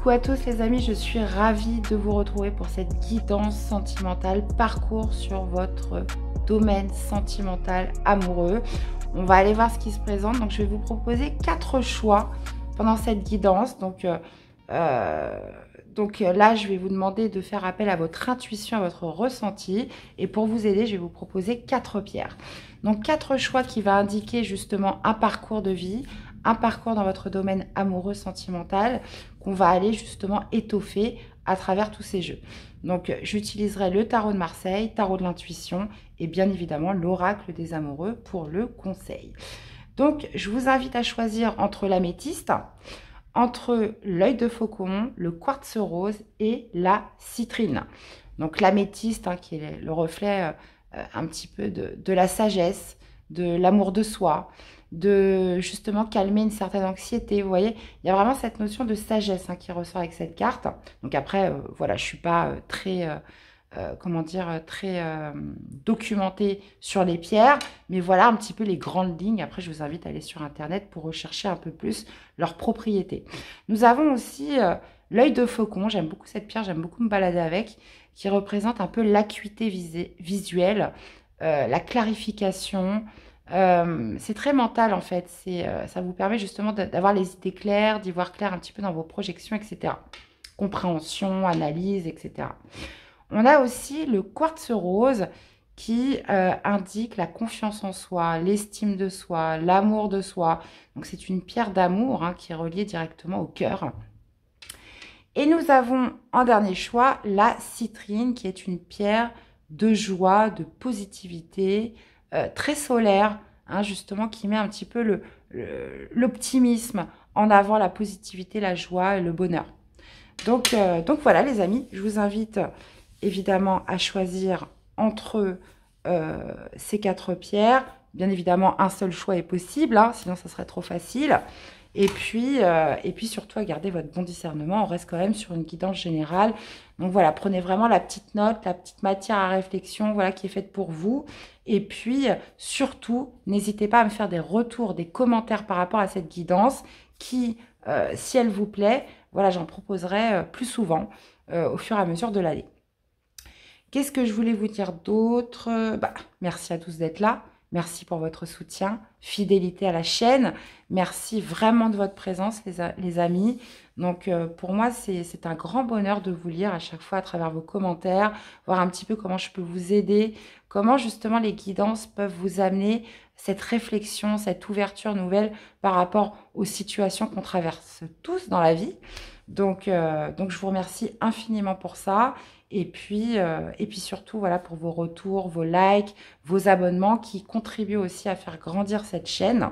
Coucou à tous les amis, je suis ravie de vous retrouver pour cette guidance sentimentale, parcours sur votre domaine sentimental amoureux. On va aller voir ce qui se présente, donc je vais vous proposer 4 choix pendant cette guidance. Donc là, je vais vous demander de faire appel à votre intuition, à votre ressenti. Et pour vous aider, je vais vous proposer 4 pierres. Donc 4 choix qui va indiquer justement un parcours de vie, un parcours dans votre domaine amoureux sentimental qu'on va aller justement étoffer à travers tous ces jeux. Donc j'utiliserai le tarot de Marseille, tarot de l'intuition et bien évidemment l'oracle des amoureux pour le conseil. Donc je vous invite à choisir entre l'améthyste, entre l'œil de faucon, le quartz rose et la citrine. Donc l'améthyste qui est le reflet un petit peu de la sagesse, de l'amour de soi, de justement calmer une certaine anxiété. Vous voyez, il y a vraiment cette notion de sagesse qui ressort avec cette carte. Donc après, voilà, je ne suis pas très... très documentée sur les pierres, mais voilà un petit peu les grandes lignes. Après, je vous invite à aller sur Internet pour rechercher un peu plus leurs propriétés. Nous avons aussi l'œil de faucon. J'aime beaucoup cette pierre, j'aime beaucoup me balader avec, qui représente un peu l'acuité visuelle, la clarification. C'est très mental en fait. Ça vous permet justement d'avoir les idées claires, d'y voir clair un petit peu dans vos projections, etc. Compréhension, analyse, etc. On a aussi le quartz rose qui indique la confiance en soi, l'estime de soi, l'amour de soi. Donc c'est une pierre d'amour qui est reliée directement au cœur. Et nous avons en dernier choix la citrine qui est une pierre de joie, de positivité, très solaire, justement qui met un petit peu l'optimisme en avant, la positivité, la joie et le bonheur. Donc voilà les amis, je vous invite évidemment à choisir entre ces 4 pierres. Bien évidemment, un seul choix est possible, sinon ça serait trop facile. Et puis surtout à garder votre bon discernement. On reste quand même sur une guidance générale. Donc voilà, prenez vraiment la petite note, la petite matière à réflexion, voilà, qui est faite pour vous. Et puis surtout, n'hésitez pas à me faire des retours, des commentaires par rapport à cette guidance qui, si elle vous plaît, voilà, j'en proposerai plus souvent au fur et à mesure de l'année. Qu'est-ce que je voulais vous dire d'autre? Merci à tous d'être là. Merci pour votre soutien, fidélité à la chaîne. Merci vraiment de votre présence, les amis. Donc, pour moi, c'est un grand bonheur de vous lire à chaque fois à travers vos commentaires, voir un petit peu comment je peux vous aider, comment justement les guidances peuvent vous amener cette réflexion, cette ouverture nouvelle par rapport aux situations qu'on traverse tous dans la vie. Donc, je vous remercie infiniment pour ça. Et puis surtout, voilà, pour vos retours, vos likes, vos abonnements qui contribuent aussi à faire grandir cette chaîne.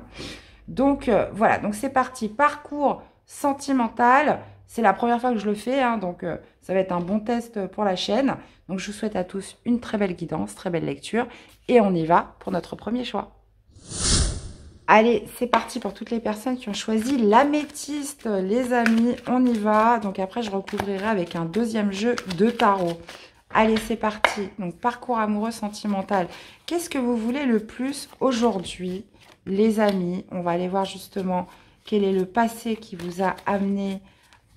Donc, voilà, donc c'est parti. Parcours sentimental. C'est la première fois que je le fais, donc ça va être un bon test pour la chaîne. Donc, je vous souhaite à tous une très belle guidance, très belle lecture. Et on y va pour notre premier choix. Allez, c'est parti pour toutes les personnes qui ont choisi l'améthyste, les amis, on y va. Donc après, je recouvrirai avec un deuxième jeu de tarot. Allez, c'est parti. Donc, parcours amoureux sentimental. Qu'est-ce que vous voulez le plus aujourd'hui, les amis? On va aller voir justement quel est le passé qui vous a amené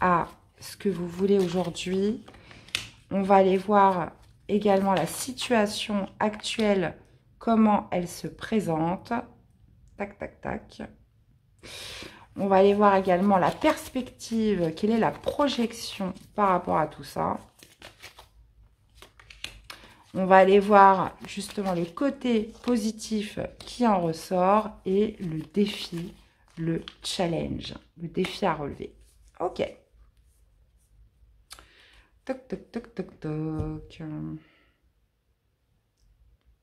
à ce que vous voulez aujourd'hui. On va aller voir également la situation actuelle, comment elle se présente. Tac, tac, tac. On va aller voir également la perspective, quelle est la projection par rapport à tout ça. On va aller voir justement le côté positif qui en ressort et le défi, le challenge, le défi à relever. Ok. Toc, toc, toc, toc, toc.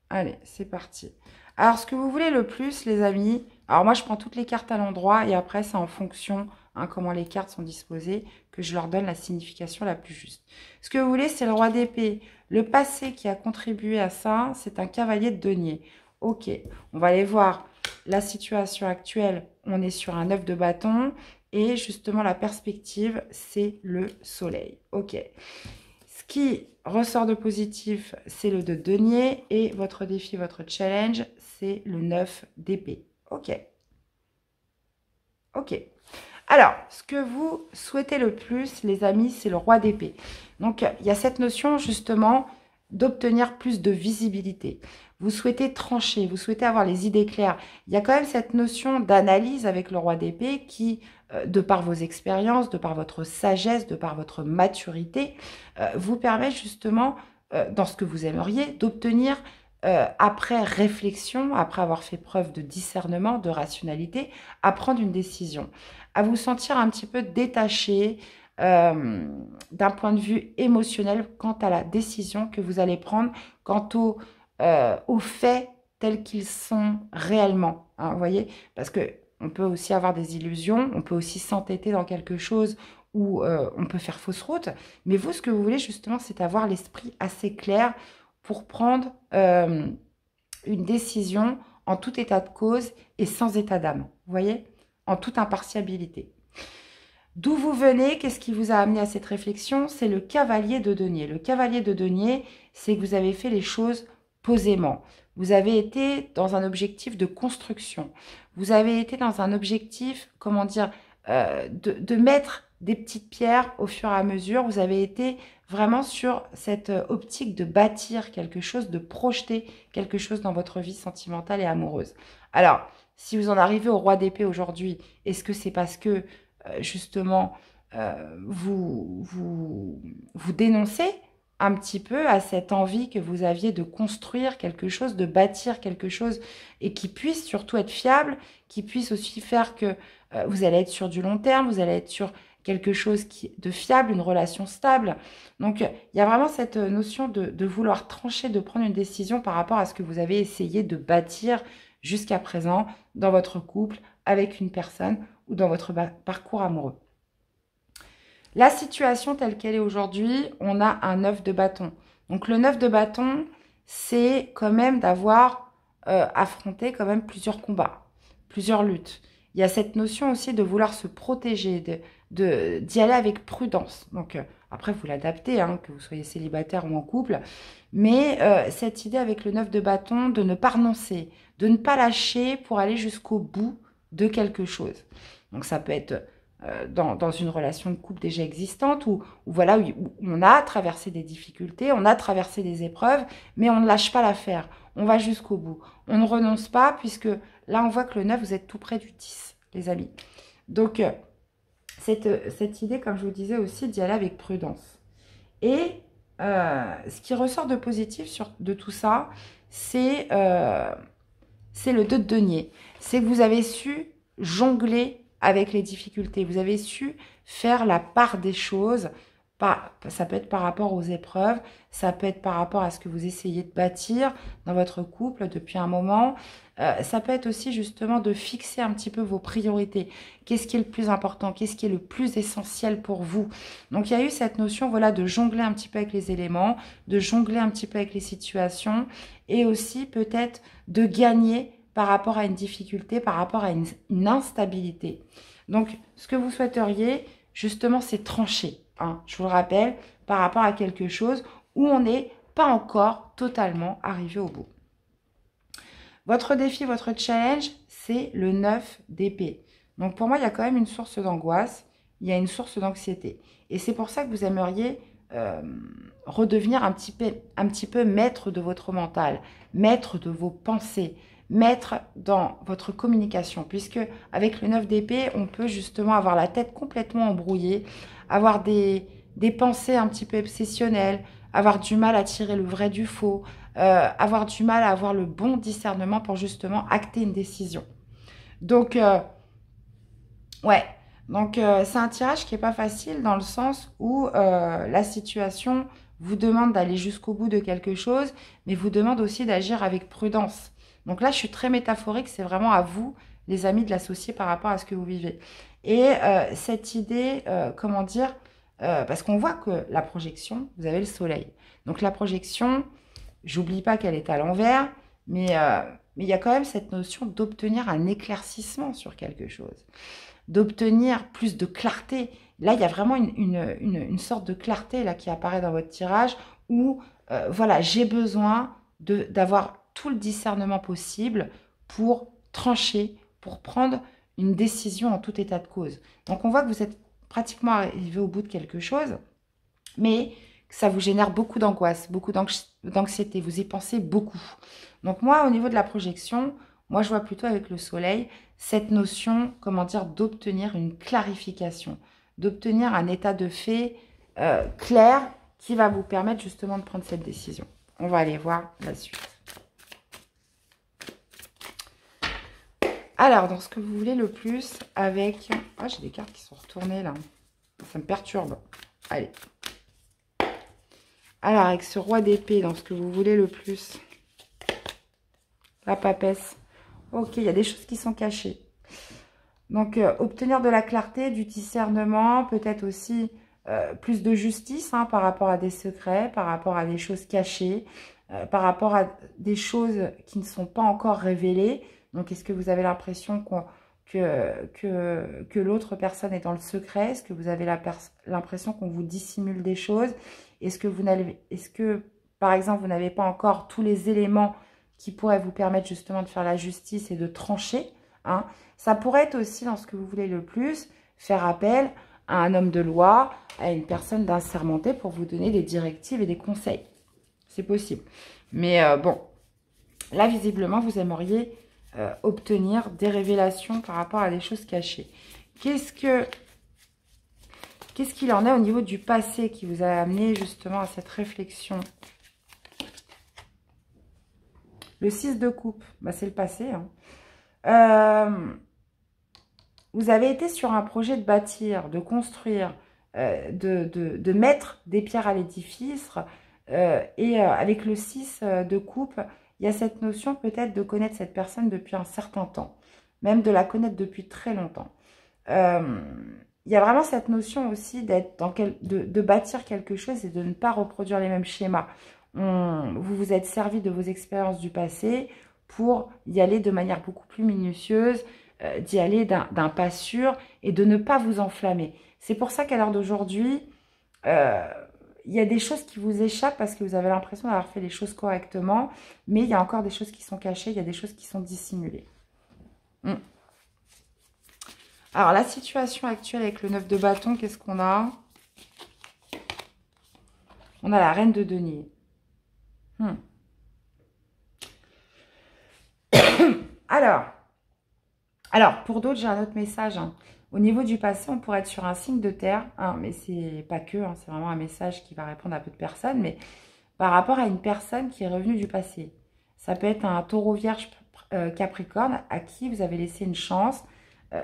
Allez, c'est parti. Alors, ce que vous voulez le plus, les amis, alors moi, je prends toutes les cartes à l'endroit et après, c'est en fonction, comment les cartes sont disposées, que je leur donne la signification la plus juste. Ce que vous voulez, c'est le roi d'épée. Le passé qui a contribué à ça, c'est un cavalier de denier. Ok, on va aller voir la situation actuelle. On est sur un 9 de bâton et justement, la perspective, c'est le soleil. Ok. Ce qui ressort de positif, c'est le 2 de denier. Et votre défi, votre challenge, c'est le 9 d'épée. Ok. Ok. Alors, ce que vous souhaitez le plus, les amis, c'est le roi d'épée. Donc, il y a cette notion, justement, d'obtenir plus de visibilité. Vous souhaitez trancher, vous souhaitez avoir les idées claires. Il y a quand même cette notion d'analyse avec le roi d'épée qui, de par vos expériences, de par votre sagesse, de par votre maturité, vous permet justement, dans ce que vous aimeriez, d'obtenir, après réflexion, après avoir fait preuve de discernement, de rationalité, à prendre une décision, à vous sentir un petit peu détaché d'un point de vue émotionnel quant à la décision que vous allez prendre, quant aux faits tels qu'ils sont réellement. Hein, vous voyez, parce que on peut aussi avoir des illusions, on peut aussi s'entêter dans quelque chose où on peut faire fausse route. Mais vous, ce que vous voulez justement, c'est avoir l'esprit assez clair pour prendre une décision en tout état de cause et sans état d'âme. Vous voyez, en toute impartialité. D'où vous venez, qu'est-ce qui vous a amené à cette réflexion? C'est le cavalier de denier. Le cavalier de denier, c'est que vous avez fait les choses posément. Vous avez été dans un objectif de construction. Vous avez été dans un objectif, comment dire, de mettre des petites pierres au fur et à mesure. Vous avez été vraiment sur cette optique de bâtir quelque chose, de projeter quelque chose dans votre vie sentimentale et amoureuse. Alors, si vous en arrivez au roi d'épée aujourd'hui, est-ce que c'est parce que justement, vous dénoncez un petit peu à cette envie que vous aviez de construire quelque chose, de bâtir quelque chose et qui puisse surtout être fiable, qui puisse aussi faire que vous allez être sur du long terme, vous allez être sur quelque chose de fiable, une relation stable. Donc, il y a vraiment cette notion de vouloir trancher, de prendre une décision par rapport à ce que vous avez essayé de bâtir jusqu'à présent dans votre couple avec une personne ou dans votre parcours amoureux. La situation telle qu'elle est aujourd'hui, on a un 9 de bâton. Donc le 9 de bâton, c'est quand même d'avoir affronté quand même plusieurs combats, plusieurs luttes. Il y a cette notion aussi de vouloir se protéger, d'y aller avec prudence. Donc après, vous l'adaptez, hein, que vous soyez célibataire ou en couple. Mais cette idée avec le 9 de bâton, de ne pas renoncer, de ne pas lâcher pour aller jusqu'au bout de quelque chose. Donc ça peut être dans une relation de couple déjà existante où voilà, où on a traversé des difficultés, on a traversé des épreuves, mais on ne lâche pas l'affaire. On va jusqu'au bout. On ne renonce pas puisque là, on voit que le 9, vous êtes tout près du 10, les amis. Donc, cette idée, comme je vous disais aussi, d'y aller avec prudence. Et ce qui ressort de positif de tout ça, c'est le 2 de denier. C'est que vous avez su jongler avec les difficultés. Vous avez su faire la part des choses. Ça peut être par rapport aux épreuves, ça peut être par rapport à ce que vous essayez de bâtir dans votre couple depuis un moment. Ça peut être aussi justement de fixer un petit peu vos priorités. Qu'est-ce qui est le plus important? Qu'est-ce qui est le plus essentiel pour vous? Donc, il y a eu cette notion, voilà, de jongler un petit peu avec les éléments, de jongler un petit peu avec les situations et aussi peut-être de gagner par rapport à une difficulté, par rapport à une instabilité. Donc, ce que vous souhaiteriez, justement, c'est trancher. Hein, je vous le rappelle, par rapport à quelque chose où on n'est pas encore totalement arrivé au bout. Votre défi, votre challenge, c'est le 9 d'épée. Donc pour moi, il y a quand même une source d'angoisse, il y a une source d'anxiété. Et c'est pour ça que vous aimeriez redevenir un petit peu maître de votre mental, maître de vos pensées, maître dans votre communication. Puisque avec le 9 d'épée, on peut justement avoir la tête complètement embrouillée, avoir des pensées un petit peu obsessionnelles, avoir du mal à tirer le vrai du faux, avoir du mal à avoir le bon discernement pour justement acter une décision. Donc, ouais, donc c'est un tirage qui n'est pas facile dans le sens où la situation vous demande d'aller jusqu'au bout de quelque chose, mais vous demande aussi d'agir avec prudence. Donc là, je suis très métaphorique, c'est vraiment à vous, les amis, de l'associer par rapport à ce que vous vivez. Et cette idée, comment dire, parce qu'on voit que la projection, vous avez le soleil. Donc la projection, j'oublie pas qu'elle est à l'envers, mais il y a quand même cette notion d'obtenir un éclaircissement sur quelque chose, d'obtenir plus de clarté. Là, il y a vraiment une sorte de clarté là, qui apparaît dans votre tirage où, voilà, j'ai besoin d'avoir tout le discernement possible pour trancher, pour prendre une décision en tout état de cause. Donc, on voit que vous êtes pratiquement arrivé au bout de quelque chose, mais ça vous génère beaucoup d'angoisse, beaucoup d'anxiété. Vous y pensez beaucoup. Donc, moi, au niveau de la projection, moi, je vois plutôt avec le soleil cette notion, comment dire, d'obtenir une clarification, d'obtenir un état de fait clair qui va vous permettre justement de prendre cette décision. On va aller voir la suite. Alors, dans ce que vous voulez le plus avec... Ah, j'ai des cartes qui sont retournées là. Ça me perturbe. Allez. Alors, avec ce roi d'épée, dans ce que vous voulez le plus. La papesse. Ok, il y a des choses qui sont cachées. Donc, obtenir de la clarté, du discernement, peut-être aussi plus de justice hein, par rapport à des secrets, par rapport à des choses cachées, par rapport à des choses qui ne sont pas encore révélées. Donc, est-ce que vous avez l'impression que l'autre personne est dans le secret? Est-ce que vous avez l'impression qu'on vous dissimule des choses? Est-ce que, par exemple, vous n'avez pas encore tous les éléments qui pourraient vous permettre justement de faire la justice et de trancher hein? Ça pourrait être aussi, dans ce que vous voulez le plus, faire appel à un homme de loi, à une personne d'assermenté pour vous donner des directives et des conseils. C'est possible. Mais bon, là, visiblement, vous aimeriez... obtenir des révélations par rapport à des choses cachées. Qu'est-ce qu'il en est au niveau du passé qui vous a amené justement à cette réflexion? Le 6 de coupe, bah, c'est le passé. Hein. Vous avez été sur un projet de bâtir, de construire, de mettre des pierres à l'édifice. Avec le 6 de coupe, il y a cette notion peut-être de connaître cette personne depuis un certain temps, même de la connaître depuis très longtemps. Il y a vraiment cette notion aussi de bâtir quelque chose et de ne pas reproduire les mêmes schémas. Vous vous êtes servi de vos expériences du passé pour y aller de manière beaucoup plus minutieuse, d'y aller d'un pas sûr et de ne pas vous enflammer. C'est pour ça qu'à l'heure d'aujourd'hui... il y a des choses qui vous échappent parce que vous avez l'impression d'avoir fait les choses correctement, mais il y a encore des choses qui sont cachées, il y a des choses qui sont dissimulées. Alors, la situation actuelle avec le 9 de bâton, qu'est-ce qu'on a? On a la reine de denier. Alors, pour d'autres, j'ai un autre message. Hein. Au niveau du passé, on pourrait être sur un signe de terre, hein, mais c'est pas que, hein, c'est vraiment un message qui va répondre à peu de personnes, mais par rapport à une personne qui est revenue du passé. Ça peut être un taureau vierge capricorne à qui vous avez laissé une chance,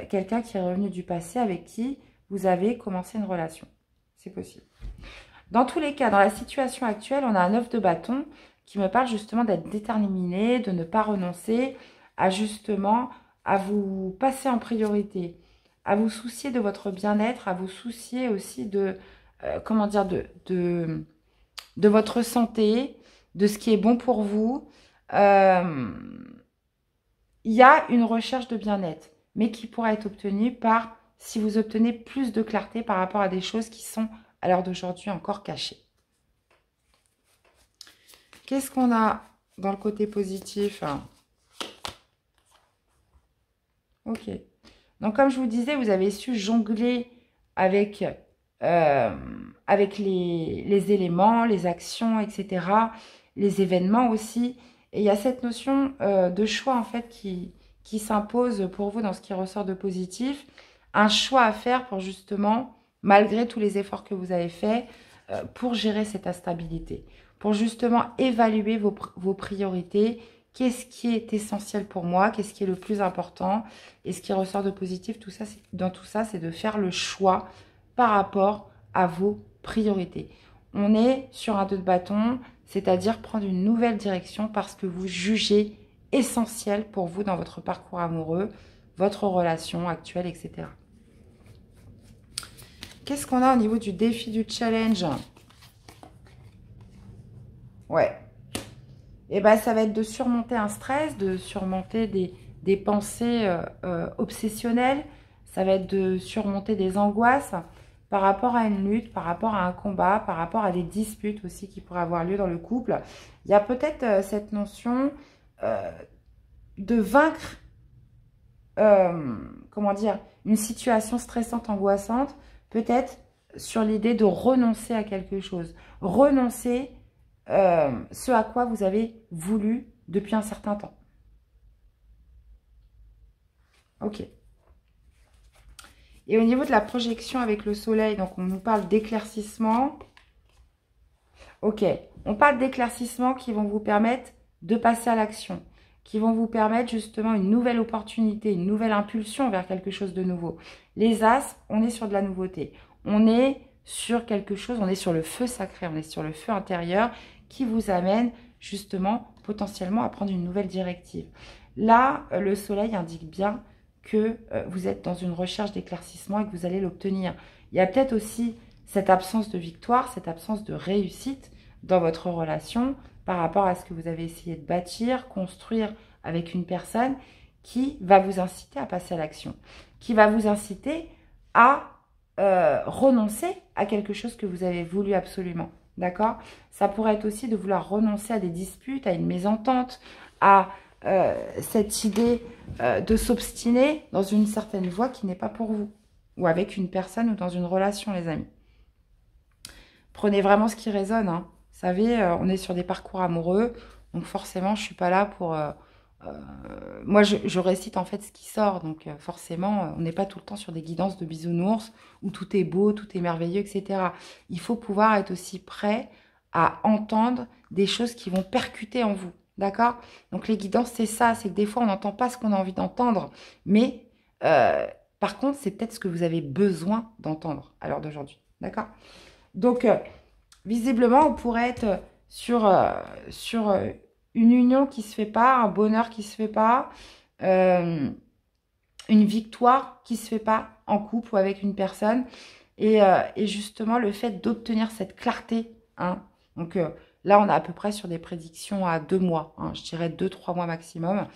quelqu'un qui est revenu du passé avec qui vous avez commencé une relation. C'est possible. Dans tous les cas, dans la situation actuelle, on a un 9 de bâton qui me parle justement d'être déterminé, de ne pas renoncer à justement à vous passer en priorité, à vous soucier de votre bien-être, à vous soucier aussi de, comment dire, de votre santé, de ce qui est bon pour vous. Il y a une recherche de bien-être, mais qui pourra être obtenue par, si vous obtenez plus de clarté par rapport à des choses qui sont, à l'heure d'aujourd'hui, encore cachées. Qu'est-ce qu'on a dans le côté positif? Ok. Donc, comme je vous disais, vous avez su jongler avec les éléments, les actions, etc. Les événements aussi. Et il y a cette notion de choix, en fait, qui s'impose pour vous dans ce qui ressort de positif. Un choix à faire pour justement, malgré tous les efforts que vous avez faits, pour gérer cette instabilité. Pour justement évaluer vos priorités. Qu'est-ce qui est essentiel pour moi? Qu'est-ce qui est le plus important? Et ce qui ressort de positif, dans tout ça, c'est de faire le choix par rapport à vos priorités. On est sur un 2 de bâton, c'est-à-dire prendre une nouvelle direction parce que vous jugez essentiel pour vous dans votre parcours amoureux, votre relation actuelle, etc. Qu'est-ce qu'on a au niveau du défi du challenge? Ouais. Et ben, ça va être de surmonter un stress, de surmonter des pensées obsessionnelles. Ça va être de surmonter des angoisses par rapport à une lutte, par rapport à un combat, par rapport à des disputes aussi qui pourraient avoir lieu dans le couple. Il y a peut-être cette notion de vaincre, comment dire, une situation stressante, angoissante, peut-être sur l'idée de renoncer à quelque chose. Renoncer ce à quoi vous avez voulu depuis un certain temps. Ok. Et au niveau de la projection avec le soleil, donc on nous parle d'éclaircissement. Ok, on parle d'éclaircissement qui vont vous permettre de passer à l'action, qui vont vous permettre justement une nouvelle opportunité, une nouvelle impulsion vers quelque chose de nouveau. Les As, on est sur de la nouveauté. On est sur quelque chose, on est sur le feu sacré, on est sur le feu intérieur qui vous amène justement potentiellement à prendre une nouvelle directive. Là, le soleil indique bien que vous êtes dans une recherche d'éclaircissement et que vous allez l'obtenir. Il y a peut-être aussi cette absence de victoire, cette absence de réussite dans votre relation par rapport à ce que vous avez essayé de bâtir, construire avec une personne qui va vous inciter à passer à l'action, qui va vous inciter à renoncer à quelque chose que vous avez voulu absolument. D'accord? Ça pourrait être aussi de vouloir renoncer à des disputes, à une mésentente, à cette idée de s'obstiner dans une certaine voie qui n'est pas pour vous, ou avec une personne ou dans une relation, les amis. Prenez vraiment ce qui résonne. Hein. Vous savez, on est sur des parcours amoureux, donc forcément, je ne suis pas là pour... moi, je récite en fait ce qui sort, donc forcément, on n'est pas tout le temps sur des guidances de bisounours, où tout est beau, tout est merveilleux, etc. Il faut pouvoir être aussi prêt à entendre des choses qui vont percuter en vous. D'accord? Donc, les guidances, c'est ça. C'est que des fois, on n'entend pas ce qu'on a envie d'entendre. Mais, par contre, c'est peut-être ce que vous avez besoin d'entendre à l'heure d'aujourd'hui. D'accord? Donc, visiblement, on pourrait être sur une union qui ne se fait pas, un bonheur qui ne se fait pas, une victoire qui ne se fait pas en couple ou avec une personne. Et justement, le fait d'obtenir cette clarté, hein, donc... là, on est à peu près sur des prédictions à 2 mois, hein, je dirais 2-3 mois maximum,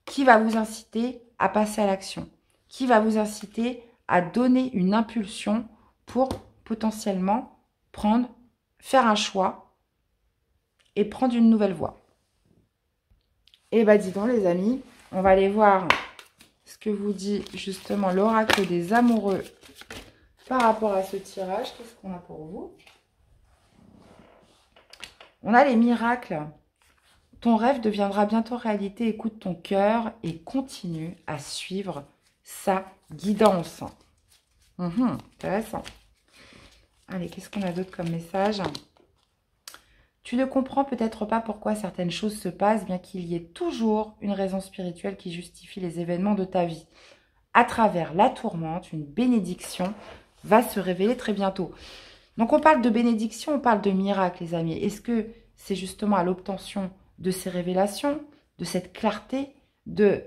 qui va vous inciter à passer à l'action, qui va vous inciter à donner une impulsion pour potentiellement faire un choix et prendre une nouvelle voie. Et bah dis donc les amis, on va aller voir ce que vous dit justement l'oracle des amoureux par rapport à ce tirage. Qu'est-ce qu'on a pour vous ? On a les miracles. Ton rêve deviendra bientôt réalité. Écoute ton cœur et continue à suivre sa guidance. Intéressant. Allez, qu'est-ce qu'on a d'autre comme message? Tu ne comprends peut-être pas pourquoi certaines choses se passent, bien qu'il y ait toujours une raison spirituelle qui justifie les événements de ta vie. À travers la tourmente, une bénédiction va se révéler très bientôt. Donc, on parle de bénédiction, on parle de miracle, les amis. Est-ce que c'est justement à l'obtention de ces révélations, de cette clarté, de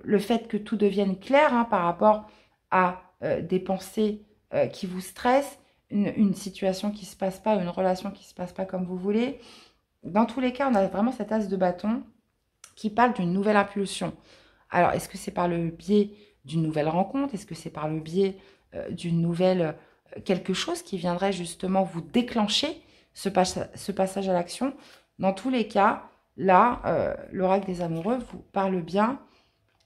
le fait que tout devienne clair hein, par rapport à des pensées qui vous stressent, une situation qui ne se passe pas, une relation qui ne se passe pas comme vous voulez. Dans tous les cas, on a vraiment cet as de bâton qui parle d'une nouvelle impulsion. Alors, est-ce que c'est par le biais d'une nouvelle rencontre? Est-ce que c'est par le biais d'une nouvelle... quelque chose qui viendrait justement vous déclencher ce passage à l'action? Dans tous les cas, là, l'oracle des amoureux vous parle bien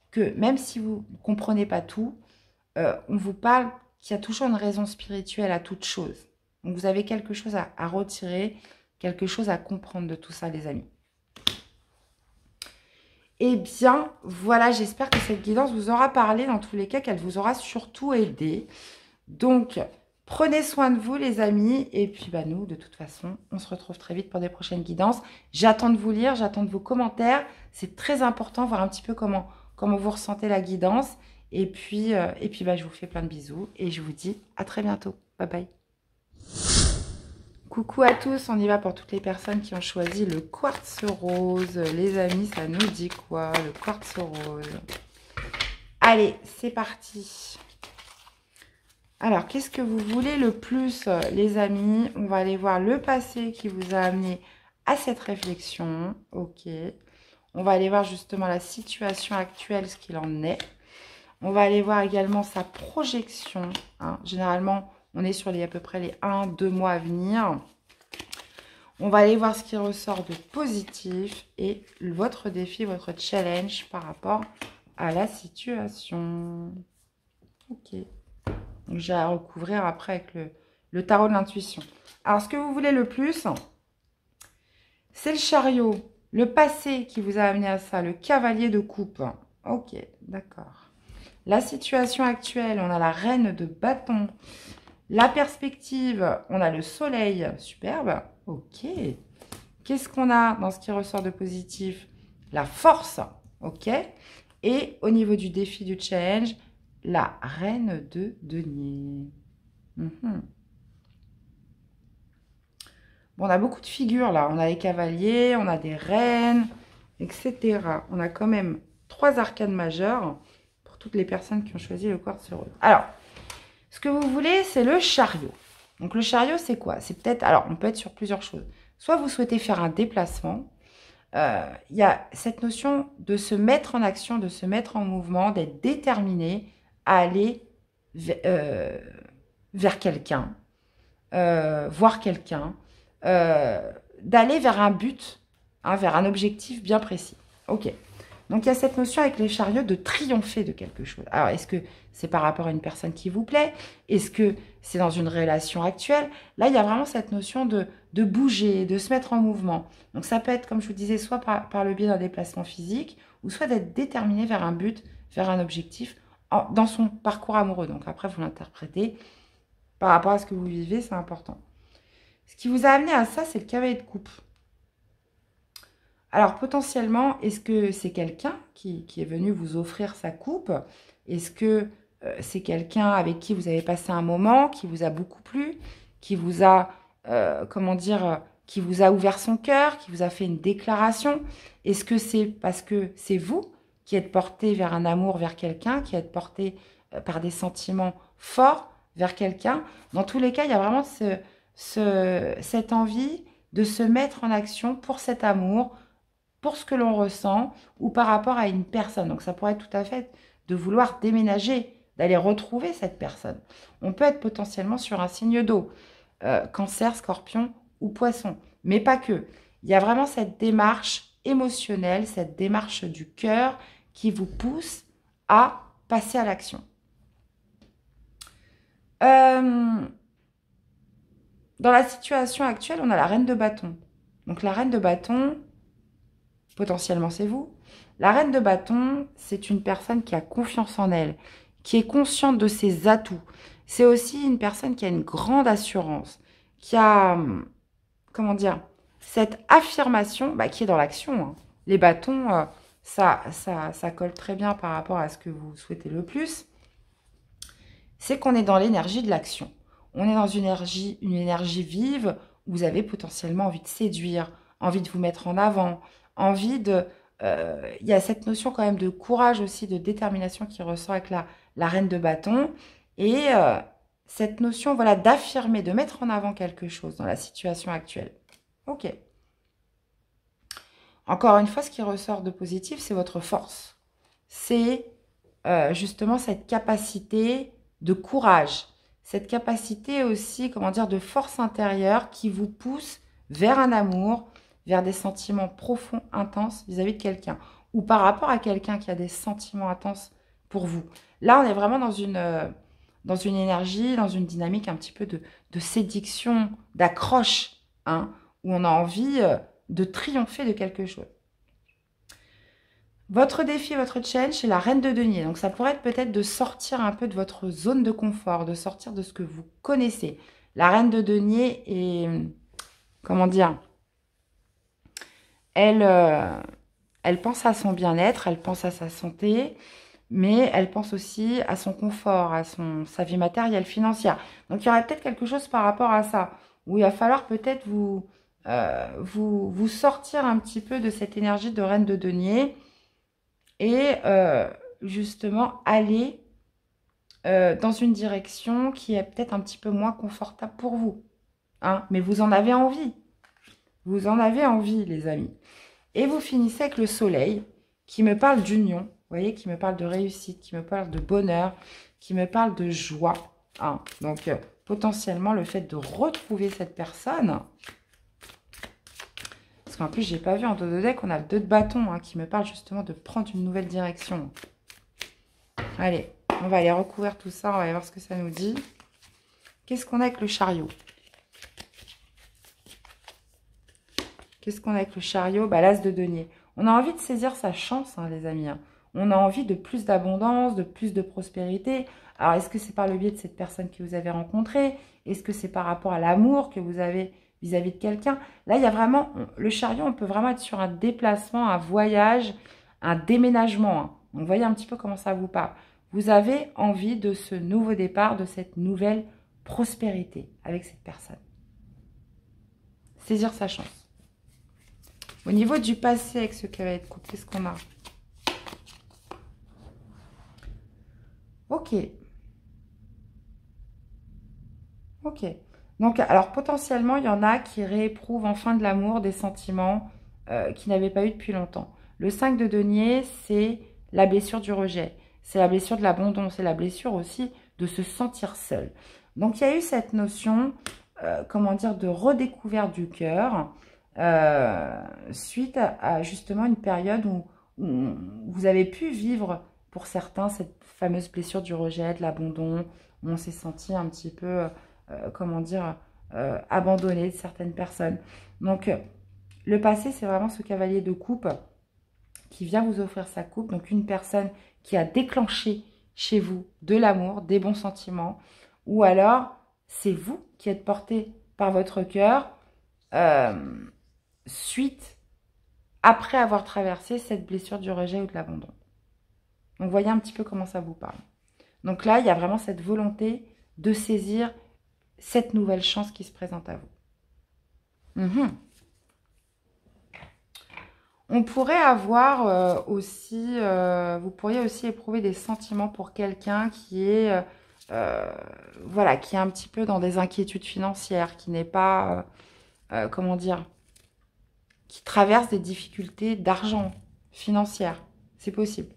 que même si vous ne comprenez pas tout, on vous parle qu'il y a toujours une raison spirituelle à toute chose. Donc, vous avez quelque chose à retirer, quelque chose à comprendre de tout ça, les amis. Eh bien, voilà, j'espère que cette guidance vous aura parlé, dans tous les cas, qu'elle vous aura surtout aidé. Donc, prenez soin de vous, les amis. Et puis, bah, nous, de toute façon, on se retrouve très vite pour des prochaines guidances. J'attends de vous lire, j'attends de vos commentaires. C'est très important, voir un petit peu comment vous ressentez la guidance. Et puis bah, je vous fais plein de bisous. Et je vous dis à très bientôt. Bye bye. Coucou à tous, on y va pour toutes les personnes qui ont choisi le quartz rose. Les amis, ça nous dit quoi, le quartz rose? Allez, c'est parti. Alors, qu'est-ce que vous voulez le plus, les amis? On va aller voir le passé qui vous a amené à cette réflexion. Ok. On va aller voir justement la situation actuelle, ce qu'il en est. On va aller voir également sa projection. Hein. Généralement, on est sur à peu près les 1-2 mois à venir. On va aller voir ce qui ressort de positif et votre défi, votre challenge par rapport à la situation. Ok. Donc, j'ai à recouvrir après avec le tarot de l'intuition. Alors, ce que vous voulez le plus, c'est le chariot, le passé qui vous a amené à ça, le cavalier de coupe. Ok, d'accord. La situation actuelle, on a la reine de bâton. La perspective, on a le soleil, superbe. Ok. Qu'est-ce qu'on a dans ce qui ressort de positif? La force, ok. Et au niveau du défi du challenge, la reine de denier. Bon, on a beaucoup de figures là. On a les cavaliers, on a des reines, etc. On a quand même 3 arcanes majeures pour toutes les personnes qui ont choisi le quartz rose. Alors, ce que vous voulez, c'est le chariot. Donc, le chariot, c'est quoi? C'est peut-être... Alors, on peut être sur plusieurs choses. Soit vous souhaitez faire un déplacement. Il y a cette notion de se mettre en action, de se mettre en mouvement, d'être déterminé à aller vers quelqu'un, voir quelqu'un, d'aller vers un but, hein, vers un objectif bien précis. Ok. Donc, il y a cette notion avec les chariots de triompher de quelque chose. Alors, est-ce que c'est par rapport à une personne qui vous plaît? Est-ce que c'est dans une relation actuelle? Là, il y a vraiment cette notion de bouger, de se mettre en mouvement. Donc, ça peut être, comme je vous disais, soit par le biais d'un déplacement physique, ou soit d'être déterminé vers un but, vers un objectif, dans son parcours amoureux. Donc, après, vous l'interprétez par rapport à ce que vous vivez, c'est important. Ce qui vous a amené à ça, c'est le cavalier de coupe. Alors, potentiellement, est-ce que c'est quelqu'un qui est venu vous offrir sa coupe? Est-ce que c'est quelqu'un avec qui vous avez passé un moment, qui vous a beaucoup plu, qui vous a, comment dire, qui vous a ouvert son cœur, qui vous a fait une déclaration? Est-ce que c'est parce que c'est vous qui êtes porté vers un amour, vers quelqu'un, qui êtes porté par des sentiments forts vers quelqu'un? Dans tous les cas, il y a vraiment cette envie de se mettre en action pour cet amour, pour ce que l'on ressent ou par rapport à une personne. Donc, ça pourrait être tout à fait de vouloir déménager, d'aller retrouver cette personne. On peut être potentiellement sur un signe d'eau, cancer, scorpion ou poisson, mais pas que. Il y a vraiment cette démarche émotionnelle, cette démarche du cœur qui vous pousse à passer à l'action. Dans la situation actuelle, on a la reine de bâton. Donc, la reine de bâton, potentiellement c'est vous. La reine de bâton, c'est une personne qui a confiance en elle, qui est consciente de ses atouts. C'est aussi une personne qui a une grande assurance, qui a, comment dire, cette affirmation qui est dans l'action. Hein. Les bâtons, ça colle très bien par rapport à ce que vous souhaitez le plus. C'est qu'on est dans l'énergie de l'action. On est dans une énergie vive où vous avez potentiellement envie de séduire, envie de vous mettre en avant, envie de... Il y a cette notion quand même de courage aussi, de détermination qui ressort avec la reine de bâton. Et cette notion voilà, d'affirmer, de mettre en avant quelque chose dans la situation actuelle. Ok. Encore une fois, ce qui ressort de positif, c'est votre force. C'est justement cette capacité de courage. Cette capacité aussi, comment dire, de force intérieure qui vous pousse vers un amour, vers des sentiments profonds, intenses vis-à-vis de quelqu'un. Ou par rapport à quelqu'un qui a des sentiments intenses pour vous. Là, on est vraiment dans une énergie, dans une dynamique un petit peu de séduction, d'accroche, hein, où on a envie de triompher de quelque chose. Votre défi, votre challenge, c'est la reine de denier. Donc, ça pourrait être peut-être de sortir un peu de votre zone de confort, de sortir de ce que vous connaissez. La reine de denier est, comment dire, elle pense à son bien-être, elle pense à sa santé, mais elle pense aussi à son confort, à sa vie matérielle, financière. Donc, il y aurait peut-être quelque chose par rapport à ça, où il va falloir peut-être vous sortir un petit peu de cette énergie de reine de denier et justement aller dans une direction qui est peut-être un petit peu moins confortable pour vous. Hein, mais vous en avez envie. Vous en avez envie, les amis. Et vous finissez avec le soleil qui me parle d'union, vous voyez, qui me parle de réussite, qui me parle de bonheur, qui me parle de joie. Hein. Donc, potentiellement, le fait de retrouver cette personne... Parce qu'en plus, j'ai pas vu en dos de deck, on a le 2 de bâton qui me parle justement de prendre une nouvelle direction. Allez, on va aller recouvrir tout ça. On va aller voir ce que ça nous dit. Qu'est-ce qu'on a avec le chariot? Qu'est-ce qu'on a avec le chariot? Bah, l'as de denier. On a envie de saisir sa chance, hein, les amis. Hein. On a envie de plus d'abondance, de plus de prospérité. Alors, est-ce que c'est par le biais de cette personne que vous avez rencontrée? Est-ce que c'est par rapport à l'amour que vous avez vis-à-vis de quelqu'un? Là, il y a vraiment... Le chariot, on peut vraiment être sur un déplacement, un voyage, un déménagement. Hein. Donc, voyez un petit peu comment ça vous parle. Vous avez envie de ce nouveau départ, de cette nouvelle prospérité avec cette personne. Saisir sa chance. Au niveau du passé avec ce qui va être couple, qu'est-ce qu'on a? Ok. Ok. Donc, alors potentiellement, il y en a qui rééprouvent en fin de l'amour des sentiments qu'ils n'avaient pas eu depuis longtemps. Le 5 de denier, c'est la blessure du rejet. C'est la blessure de l'abandon. C'est la blessure aussi de se sentir seul. Donc, il y a eu cette notion, comment dire, de redécouverte du cœur suite à justement une période où vous avez pu vivre, pour certains, cette fameuse blessure du rejet, de l'abandon, où on s'est senti un petit peu... comment dire, abandonné de certaines personnes. Donc, le passé, c'est vraiment ce cavalier de coupe qui vient vous offrir sa coupe. Donc, une personne qui a déclenché chez vous de l'amour, des bons sentiments. Ou alors, c'est vous qui êtes porté par votre cœur après avoir traversé cette blessure du rejet ou de l'abandon. Donc, voyez un petit peu comment ça vous parle. Donc là, il y a vraiment cette volonté de saisir cette nouvelle chance qui se présente à vous. On pourrait avoir aussi, vous pourriez aussi éprouver des sentiments pour quelqu'un qui est, voilà, qui est un petit peu dans des inquiétudes financières, qui n'est pas, comment dire, qui traverse des difficultés d'argent financière. C'est possible.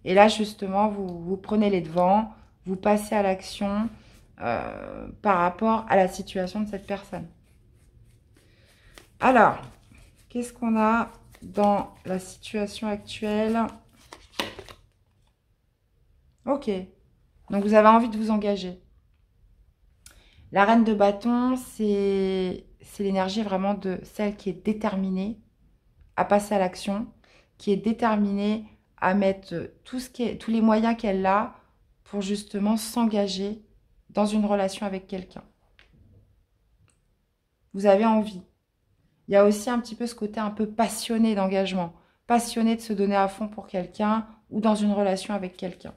Et là, justement, vous prenez les devants, vous passez à l'action, par rapport à la situation de cette personne. Alors, qu'est-ce qu'on a dans la situation actuelle? Ok. Donc, vous avez envie de vous engager. La reine de bâton, c'est l'énergie vraiment de celle qui est déterminée à passer à l'action, qui est déterminée à mettre tous les moyens qu'elle a pour justement s'engager dans une relation avec quelqu'un. Vous avez envie. Il y a aussi un petit peu ce côté un peu passionné d'engagement. Passionné de se donner à fond pour quelqu'un ou dans une relation avec quelqu'un.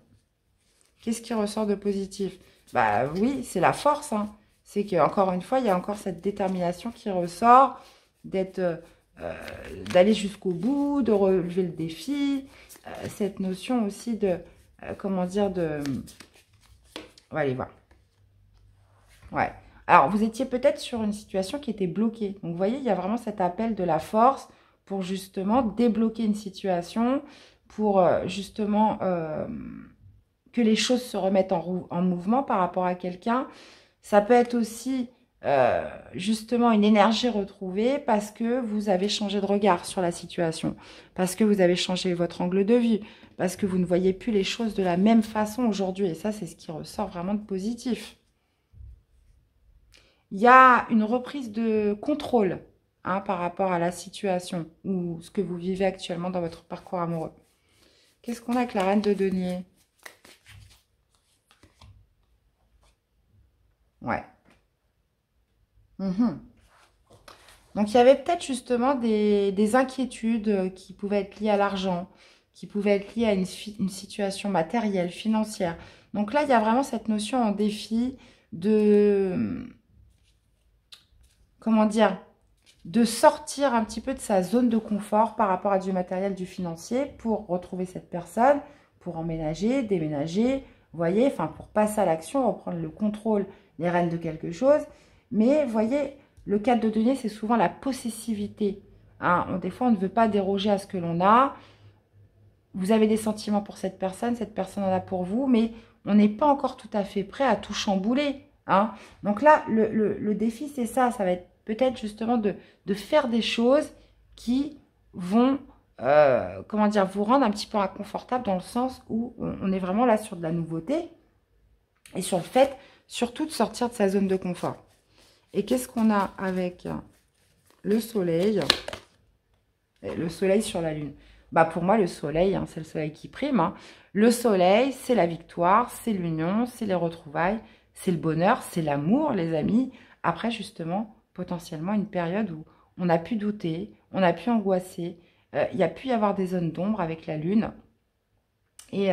Qu'est-ce qui ressort de positif? Bah oui, c'est la force. Hein. C'est qu'encore une fois, il y a encore cette détermination qui ressort d'aller jusqu'au bout, de relever le défi. Cette notion aussi de, comment dire, de... On va aller voir. Ouais. Alors, vous étiez peut-être sur une situation qui était bloquée. Donc, vous voyez, il y a vraiment cet appel de la force pour justement débloquer une situation, pour justement que les choses se remettent en mouvement par rapport à quelqu'un. Ça peut être aussi justement une énergie retrouvée parce que vous avez changé de regard sur la situation, parce que vous avez changé votre angle de vue, parce que vous ne voyez plus les choses de la même façon aujourd'hui. Et ça, c'est ce qui ressort vraiment de positif. Il y a une reprise de contrôle par rapport à la situation ou ce que vous vivez actuellement dans votre parcours amoureux. Qu'est-ce qu'on a avec la reine de denier? Ouais. Donc, il y avait peut-être justement des inquiétudes qui pouvaient être liées à l'argent, qui pouvaient être liées à une situation matérielle, financière. Donc là, il y a vraiment cette notion en défi de... Comment dire? De sortir un petit peu de sa zone de confort par rapport à du matériel, du financier, pour retrouver cette personne, pour emménager, déménager, vous voyez, enfin pour passer à l'action, reprendre le contrôle, les rênes de quelque chose. Mais vous voyez, le 4 de denier, c'est souvent la possessivité. Hein. Des fois, on ne veut pas déroger à ce que l'on a. Vous avez des sentiments pour cette personne en a pour vous, mais on n'est pas encore tout à fait prêt à tout chambouler. Hein. Donc là, le défi, c'est ça. Ça va être peut-être justement de faire des choses qui vont comment dire, vous rendre un petit peu inconfortable dans le sens où on est vraiment là sur de la nouveauté et sur le fait surtout de sortir de sa zone de confort. Et qu'est-ce qu'on a avec le soleil et le soleil sur la lune? Bah pour moi, le soleil, hein, c'est le soleil qui prime. Hein. Le soleil, c'est la victoire, c'est l'union, c'est les retrouvailles, c'est le bonheur, c'est l'amour, les amis. Après, justement, potentiellement, une période où on a pu douter, on a pu angoisser. Il y a pu y avoir des zones d'ombre avec la lune. Et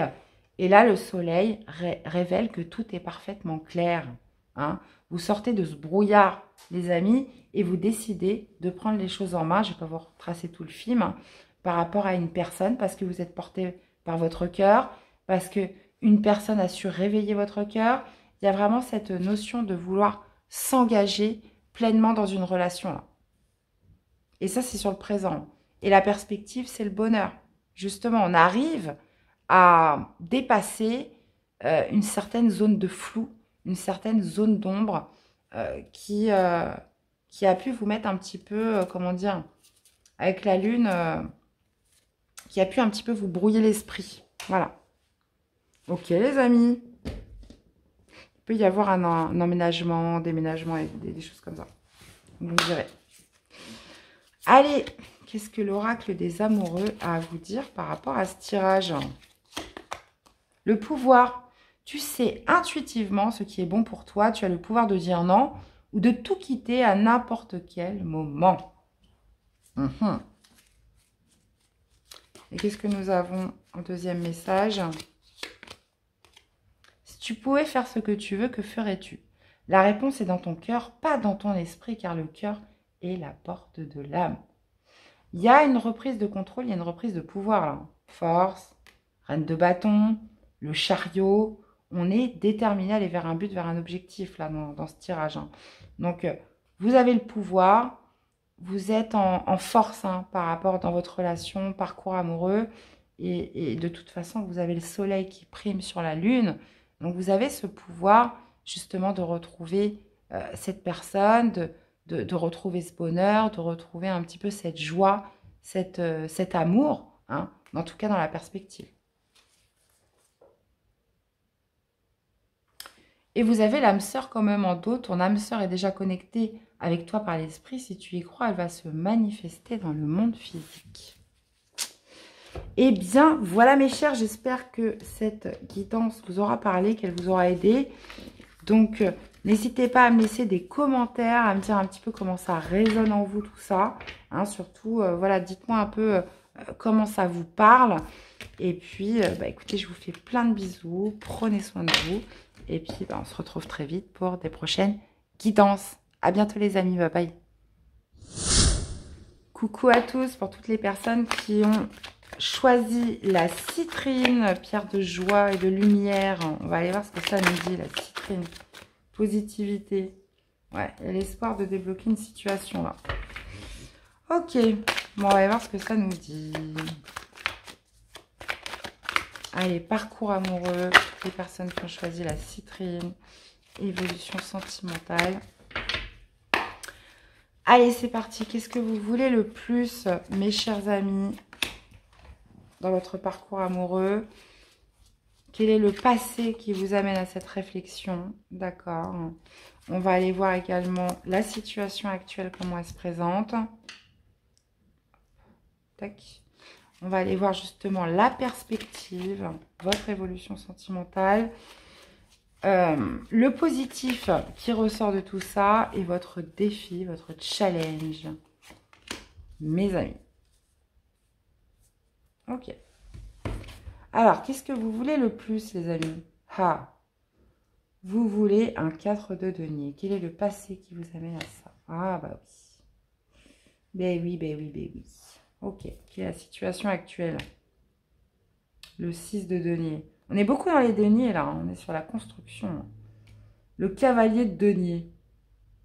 là, le soleil révèle que tout est parfaitement clair. Hein. Vous sortez de ce brouillard, les amis, et vous décidez de prendre les choses en main. Je ne vais pas vous retracer tout le film hein, par rapport à une personne, parce que vous êtes porté par votre cœur, parce qu'une personne a su réveiller votre cœur. Il y a vraiment cette notion de vouloir s'engager pleinement dans une relation. Là. Et ça, c'est sur le présent. Et la perspective, c'est le bonheur. Justement, on arrive à dépasser une certaine zone de flou, une certaine zone d'ombre qui a pu vous mettre un petit peu, comment dire, avec la lune, qui a pu un petit peu vous brouiller l'esprit. Voilà. Ok, les amis. Il peut y avoir un emménagement, déménagement, et des choses comme ça. Vous me direz. Allez, qu'est-ce que l'oracle des amoureux a à vous dire par rapport à ce tirage? Le pouvoir. Tu sais intuitivement ce qui est bon pour toi. Tu as le pouvoir de dire non ou de tout quitter à n'importe quel moment. Et qu'est-ce que nous avons en deuxième message? Si tu pouvais faire ce que tu veux, que ferais-tu? La réponse est dans ton cœur, pas dans ton esprit, car le cœur est la porte de l'âme. Il y a une reprise de contrôle, il y a une reprise de pouvoir là. Force, reine de bâton, le chariot. On est déterminé à aller vers un but, vers un objectif là dans ce tirage. Hein. Donc, vous avez le pouvoir, vous êtes en force hein, par rapport dans votre relation, parcours amoureux. Et de toute façon, vous avez le soleil qui prime sur la lune. Donc, vous avez ce pouvoir justement de retrouver cette personne, de retrouver ce bonheur, de retrouver un petit peu cette joie, cet amour, hein, en tout cas dans la perspective. Et vous avez l'âme sœur quand même en dos. Ton âme sœur est déjà connectée avec toi par l'esprit. Si tu y crois, elle va se manifester dans le monde physique. Eh bien, voilà mes chers, j'espère que cette guidance vous aura parlé, qu'elle vous aura aidé. Donc, n'hésitez pas à me laisser des commentaires, à me dire un petit peu comment ça résonne en vous tout ça. Hein, surtout, voilà, dites-moi un peu comment ça vous parle. Et puis, écoutez, je vous fais plein de bisous, prenez soin de vous. Et puis, on se retrouve très vite pour des prochaines guidances. À bientôt les amis, bye bye. Coucou à tous pour toutes les personnes qui ont choisi la citrine, pierre de joie et de lumière. On va aller voir ce que ça nous dit, la citrine. Positivité. Ouais, il y a l'espoir de débloquer une situation là. Ok, bon, on va aller voir ce que ça nous dit. Allez, parcours amoureux, toutes les personnes qui ont choisi la citrine, évolution sentimentale. Allez, c'est parti. Qu'est-ce que vous voulez le plus, mes chers amis, dans votre parcours amoureux? Quel est le passé qui vous amène à cette réflexion? D'accord. On va aller voir également la situation actuelle, comment elle se présente. Tac. On va aller voir justement la perspective, votre évolution sentimentale, le positif qui ressort de tout ça et votre défi, votre challenge, mes amis. Ok. Alors, qu'est-ce que vous voulez le plus, les amis? Vous voulez un 4 de denier. Quel est le passé qui vous amène à ça? Ah, bah oui. Ben oui, ben oui, ben oui. Ok, quelle est la situation actuelle? Le 6 de denier. On est beaucoup dans les deniers, là. On est sur la construction. Le cavalier de denier.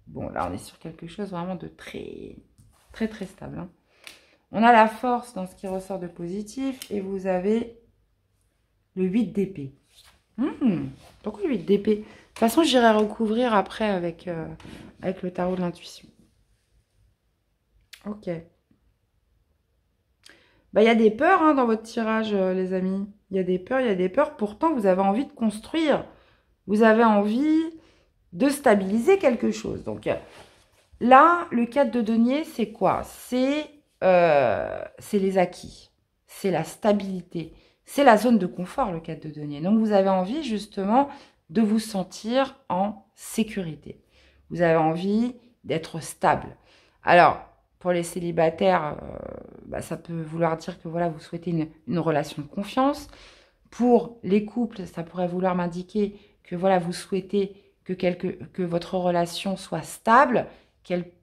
Bon, là, on est sur quelque chose vraiment de très, très, très stable. Hein. On a la force dans ce qui ressort de positif. Et vous avez le 8 d'épée. Pourquoi le 8 d'épée? De toute façon, j'irai recouvrir après avec le tarot de l'intuition. Ok. Bah, il y a des peurs hein, dans votre tirage, les amis. Il y a des peurs, il y a des peurs. Pourtant, vous avez envie de construire. Vous avez envie de stabiliser quelque chose. Donc là, le 4 de denier, c'est quoi? C'est les acquis. C'est la stabilité. C'est la zone de confort, le 4 de denier. Donc, vous avez envie justement de vous sentir en sécurité. Vous avez envie d'être stable. Alors, pour les célibataires, ça peut vouloir dire que voilà, vous souhaitez une relation de confiance. Pour les couples, ça pourrait vouloir m'indiquer que voilà, vous souhaitez que votre relation soit stable,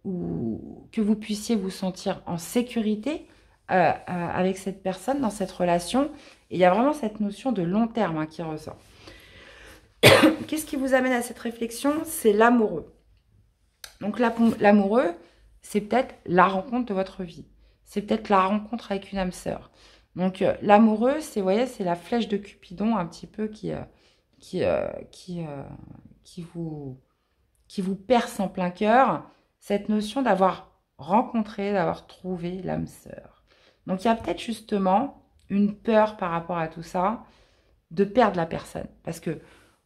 ou que vous puissiez vous sentir en sécurité avec cette personne, dans cette relation. Et il y a vraiment cette notion de long terme hein, qui ressort. Qu'est-ce qui vous amène à cette réflexion? C'est l'amoureux. Donc l'amoureux, c'est peut-être la rencontre de votre vie. C'est peut-être la rencontre avec une âme sœur. Donc l'amoureux, c'est, vous voyez, c'est la flèche de Cupidon un petit peu qui vous perce en plein cœur. Cette notion d'avoir rencontré, d'avoir trouvé l'âme sœur. Donc il y a peut-être justement une peur par rapport à tout ça, de perdre la personne. Parce que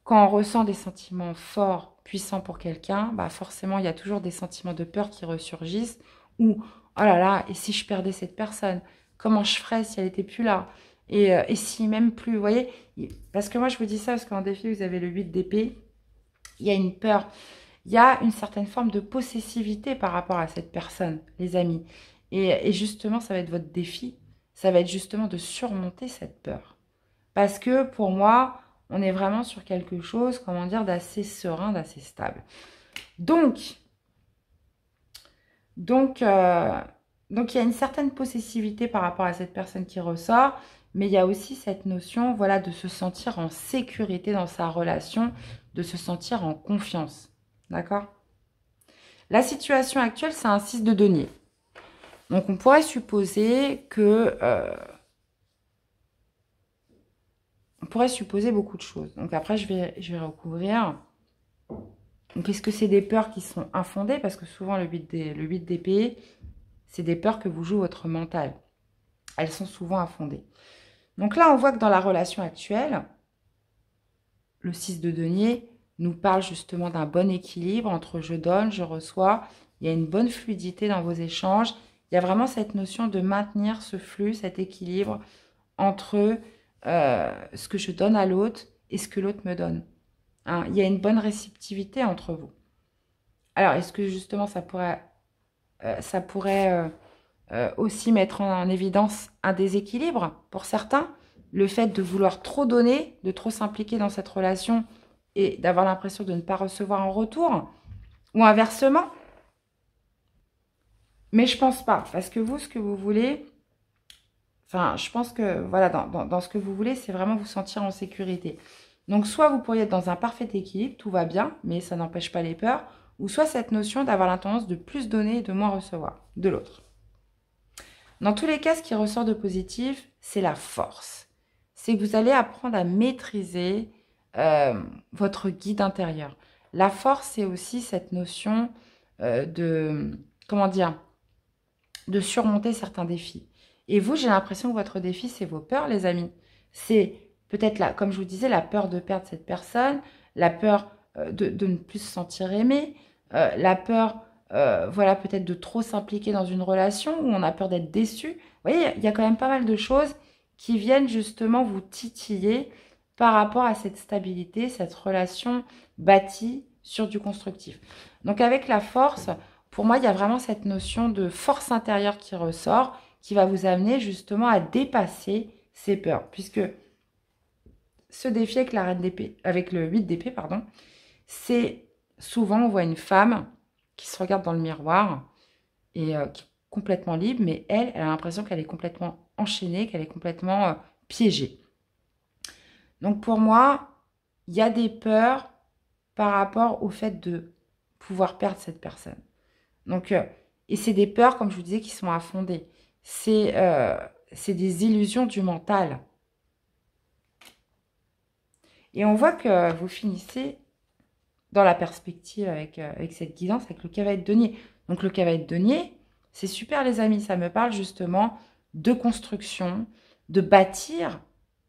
quand on ressent des sentiments forts, puissants pour quelqu'un, bah forcément, il y a toujours des sentiments de peur qui ressurgissent. Ou, oh là là, et si je perdais cette personne? Comment je ferais si elle n'était plus là? Et si même plus, vous voyez? Parce que moi, je vous dis ça parce qu'en défi, vous avez le 8 d'épée. Il y a une peur. Il y a une certaine forme de possessivité par rapport à cette personne, les amis. Et justement, ça va être votre défi. Ça va être justement de surmonter cette peur. Parce que pour moi, on est vraiment sur quelque chose, comment dire, d'assez serein, d'assez stable. Donc, il y a une certaine possessivité par rapport à cette personne qui ressort, mais il y a aussi cette notion, voilà, de se sentir en sécurité dans sa relation, de se sentir en confiance. D'accord? La situation actuelle, c'est un 6 de denier. Donc, on pourrait supposer que... on pourrait supposer beaucoup de choses. Donc, après, je vais recouvrir. Donc, est-ce que c'est des peurs qui sont infondées? Parce que souvent, le 8 d'épée, c'est des peurs que vous jouez votre mental. Elles sont souvent infondées. Donc là, on voit que dans la relation actuelle, le 6 de denier nous parle justement d'un bon équilibre entre je donne, je reçois. Il y a une bonne fluidité dans vos échanges. Il y a vraiment cette notion de maintenir ce flux, cet équilibre entre ce que je donne à l'autre et ce que l'autre me donne. Hein, il y a une bonne réceptivité entre vous. Alors, est-ce que justement ça pourrait aussi mettre en évidence un déséquilibre pour certains? Le fait de vouloir trop donner, de trop s'impliquer dans cette relation et d'avoir l'impression de ne pas recevoir en retour? Ou inversement? Mais je pense pas, parce que vous, ce que vous voulez, enfin, je pense que, voilà, dans ce que vous voulez, c'est vraiment vous sentir en sécurité. Donc, soit vous pourriez être dans un parfait équilibre, tout va bien, mais ça n'empêche pas les peurs, ou soit cette notion d'avoir la tendance de plus donner et de moins recevoir de l'autre. Dans tous les cas, ce qui ressort de positif, c'est la force. C'est que vous allez apprendre à maîtriser votre guide intérieur. La force, c'est aussi cette notion comment dire, de surmonter certains défis. Et vous, j'ai l'impression que votre défi, c'est vos peurs, les amis. C'est peut-être, là, comme je vous disais, la peur de perdre cette personne, la peur de ne plus se sentir aimé, la peur, voilà, peut-être de trop s'impliquer dans une relation où on a peur d'être déçu. Vous voyez, il y a quand même pas mal de choses qui viennent justement vous titiller par rapport à cette stabilité, cette relation bâtie sur du constructif. Donc avec la force, pour moi, il y a vraiment cette notion de force intérieure qui ressort, qui va vous amener justement à dépasser ces peurs. Puisque ce défi avec la reine d'épée, avec le 8 d'épée, pardon, c'est souvent, on voit une femme qui se regarde dans le miroir et qui est complètement libre, mais elle a l'impression qu'elle est complètement enchaînée, qu'elle est complètement piégée. Donc pour moi, il y a des peurs par rapport au fait de pouvoir perdre cette personne. Donc, et c'est des peurs, comme je vous disais, qui sont infondées. C'est des illusions du mental. Et on voit que vous finissez dans la perspective avec cette guidance, avec le cavalier de denier. Donc le cavalier de denier, c'est super les amis, ça me parle justement de construction, de bâtir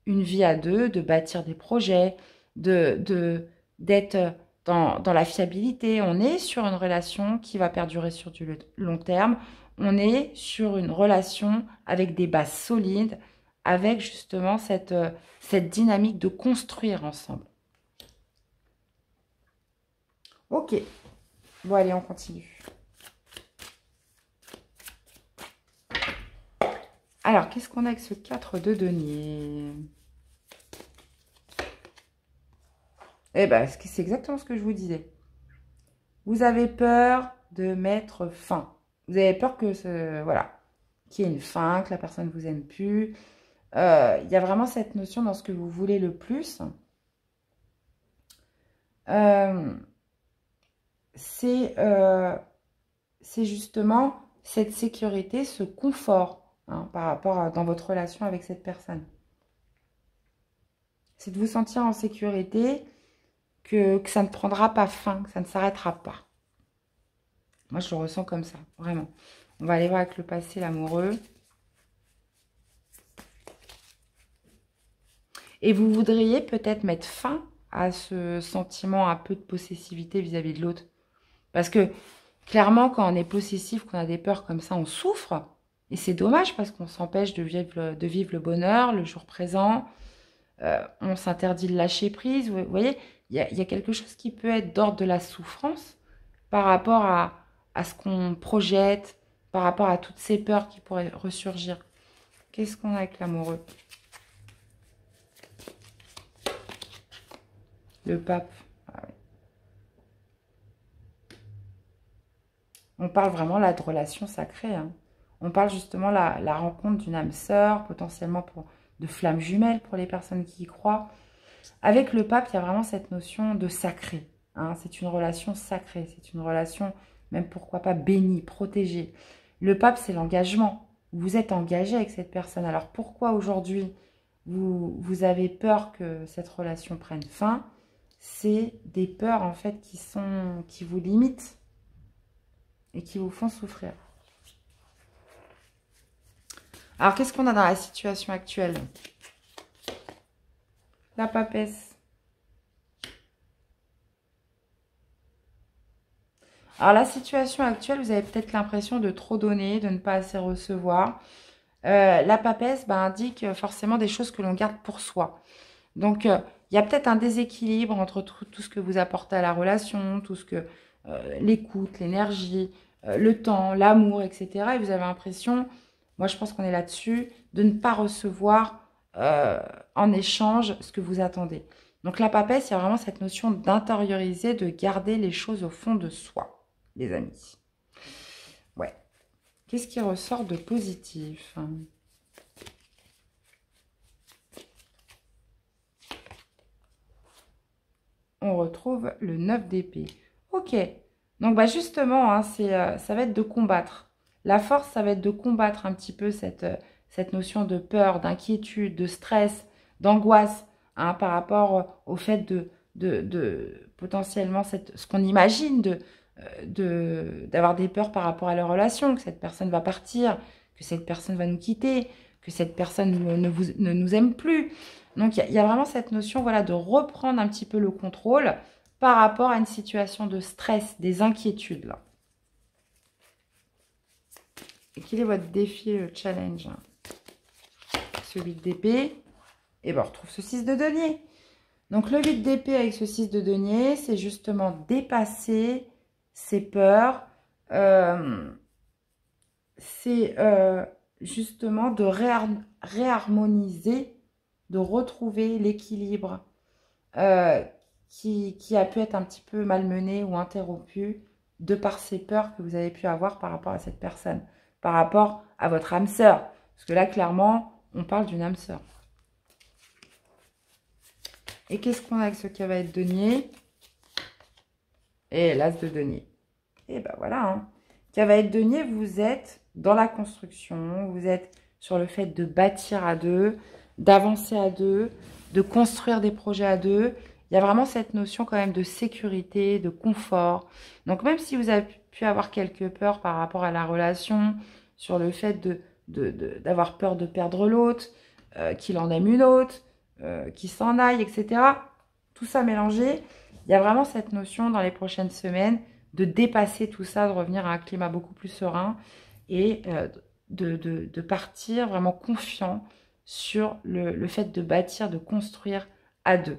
une vie à deux, de bâtir des projets, d'être dans la fiabilité. On est sur une relation qui va perdurer sur du long terme. On est sur une relation avec des bases solides, avec justement cette dynamique de construire ensemble. Ok. Bon, allez, on continue. Alors, qu'est-ce qu'on a avec ce 4 de denier? Eh bien, c'est exactement ce que je vous disais. Vous avez peur de mettre fin. Vous avez peur que voilà, qu'il y ait une fin, que la personne ne vous aime plus. Il y a vraiment cette notion dans ce que vous voulez le plus. C'est justement cette sécurité, ce confort par rapport dans votre relation avec cette personne. C'est de vous sentir en sécurité, que ça ne prendra pas fin, que ça ne s'arrêtera pas. Moi, je le ressens comme ça, vraiment. On va aller voir avec le passé, l'amoureux. Et vous voudriez peut-être mettre fin à ce sentiment un peu de possessivité vis-à-vis de l'autre. Parce que, clairement, quand on est possessif, qu'on a des peurs comme ça, on souffre. Et c'est dommage parce qu'on s'empêche de vivre le bonheur, le jour présent. On s'interdit de lâcher prise. Vous voyez, il y a quelque chose qui peut être d'ordre de la souffrance par rapport à ce qu'on projette, par rapport à toutes ces peurs qui pourraient ressurgir. Qu'est-ce qu'on a avec l'amoureux? Le pape. Ah oui. On parle vraiment là de relations sacrées. Hein. On parle justement la rencontre d'une âme sœur, potentiellement de flammes jumelles pour les personnes qui y croient. Avec le pape, il y a vraiment cette notion de sacré. Hein. C'est une relation sacrée, c'est une relation même pourquoi pas bénie, protégée. Le pape, c'est l'engagement. Vous êtes engagé avec cette personne. Alors pourquoi aujourd'hui vous avez peur que cette relation prenne fin? C'est des peurs en fait qui vous limitent et qui vous font souffrir. Alors, qu'est-ce qu'on a dans la situation actuelle? La papesse. Alors, la situation actuelle, vous avez peut-être l'impression de trop donner, de ne pas assez recevoir. La papesse indique forcément des choses que l'on garde pour soi. Donc, il y a peut-être un déséquilibre entre tout ce que vous apportez à la relation, tout ce que l'écoute, l'énergie, le temps, l'amour, etc. Et vous avez l'impression... Moi, je pense qu'on est là-dessus, de ne pas recevoir en échange ce que vous attendez. Donc, la papesse, il y a vraiment cette notion d'intérioriser, de garder les choses au fond de soi, les amis. Ouais. Qu'est-ce qui ressort de positif? On retrouve le 9 d'épée. Ok. Donc, justement, hein, ça va être de combattre. La force, ça va être de combattre un petit peu cette notion de peur, d'inquiétude, de stress, d'angoisse, hein, par rapport au fait de potentiellement ce qu'on imagine d'avoir des peurs par rapport à la relation, que cette personne va partir, que cette personne va nous quitter, que cette personne ne nous aime plus. Donc, il y a vraiment cette notion voilà, de reprendre un petit peu le contrôle par rapport à une situation de stress, des inquiétudes, là. Et quel est votre défi, le challenge? Ce 8 d'épée. Et bien, on retrouve ce 6 de denier. Donc, le 8 d'épée avec ce 6 de denier, c'est justement dépasser ses peurs. C'est justement de réharmoniser, de retrouver l'équilibre qui a pu être un petit peu malmené ou interrompu de par ces peurs que vous avez pu avoir par rapport à cette personne. Par rapport à votre âme sœur. Parce que là, clairement, on parle d'une âme sœur. Et qu'est-ce qu'on a avec ce cavalier de denier? Et l'as de denier. Et ben voilà. Hein. Cavalier de denier, vous êtes dans la construction. Vous êtes sur le fait de bâtir à deux, d'avancer à deux, de construire des projets à deux. Il y a vraiment cette notion quand même de sécurité, de confort. Donc même si vous avez pu avoir quelques peurs par rapport à la relation, sur le fait d'avoir peur de perdre l'autre, qu'il en aime une autre, qu'il s'en aille, etc. Tout ça mélangé, il y a vraiment cette notion dans les prochaines semaines de dépasser tout ça, de revenir à un climat beaucoup plus serein et de partir vraiment confiant sur le fait de bâtir, de construire à deux.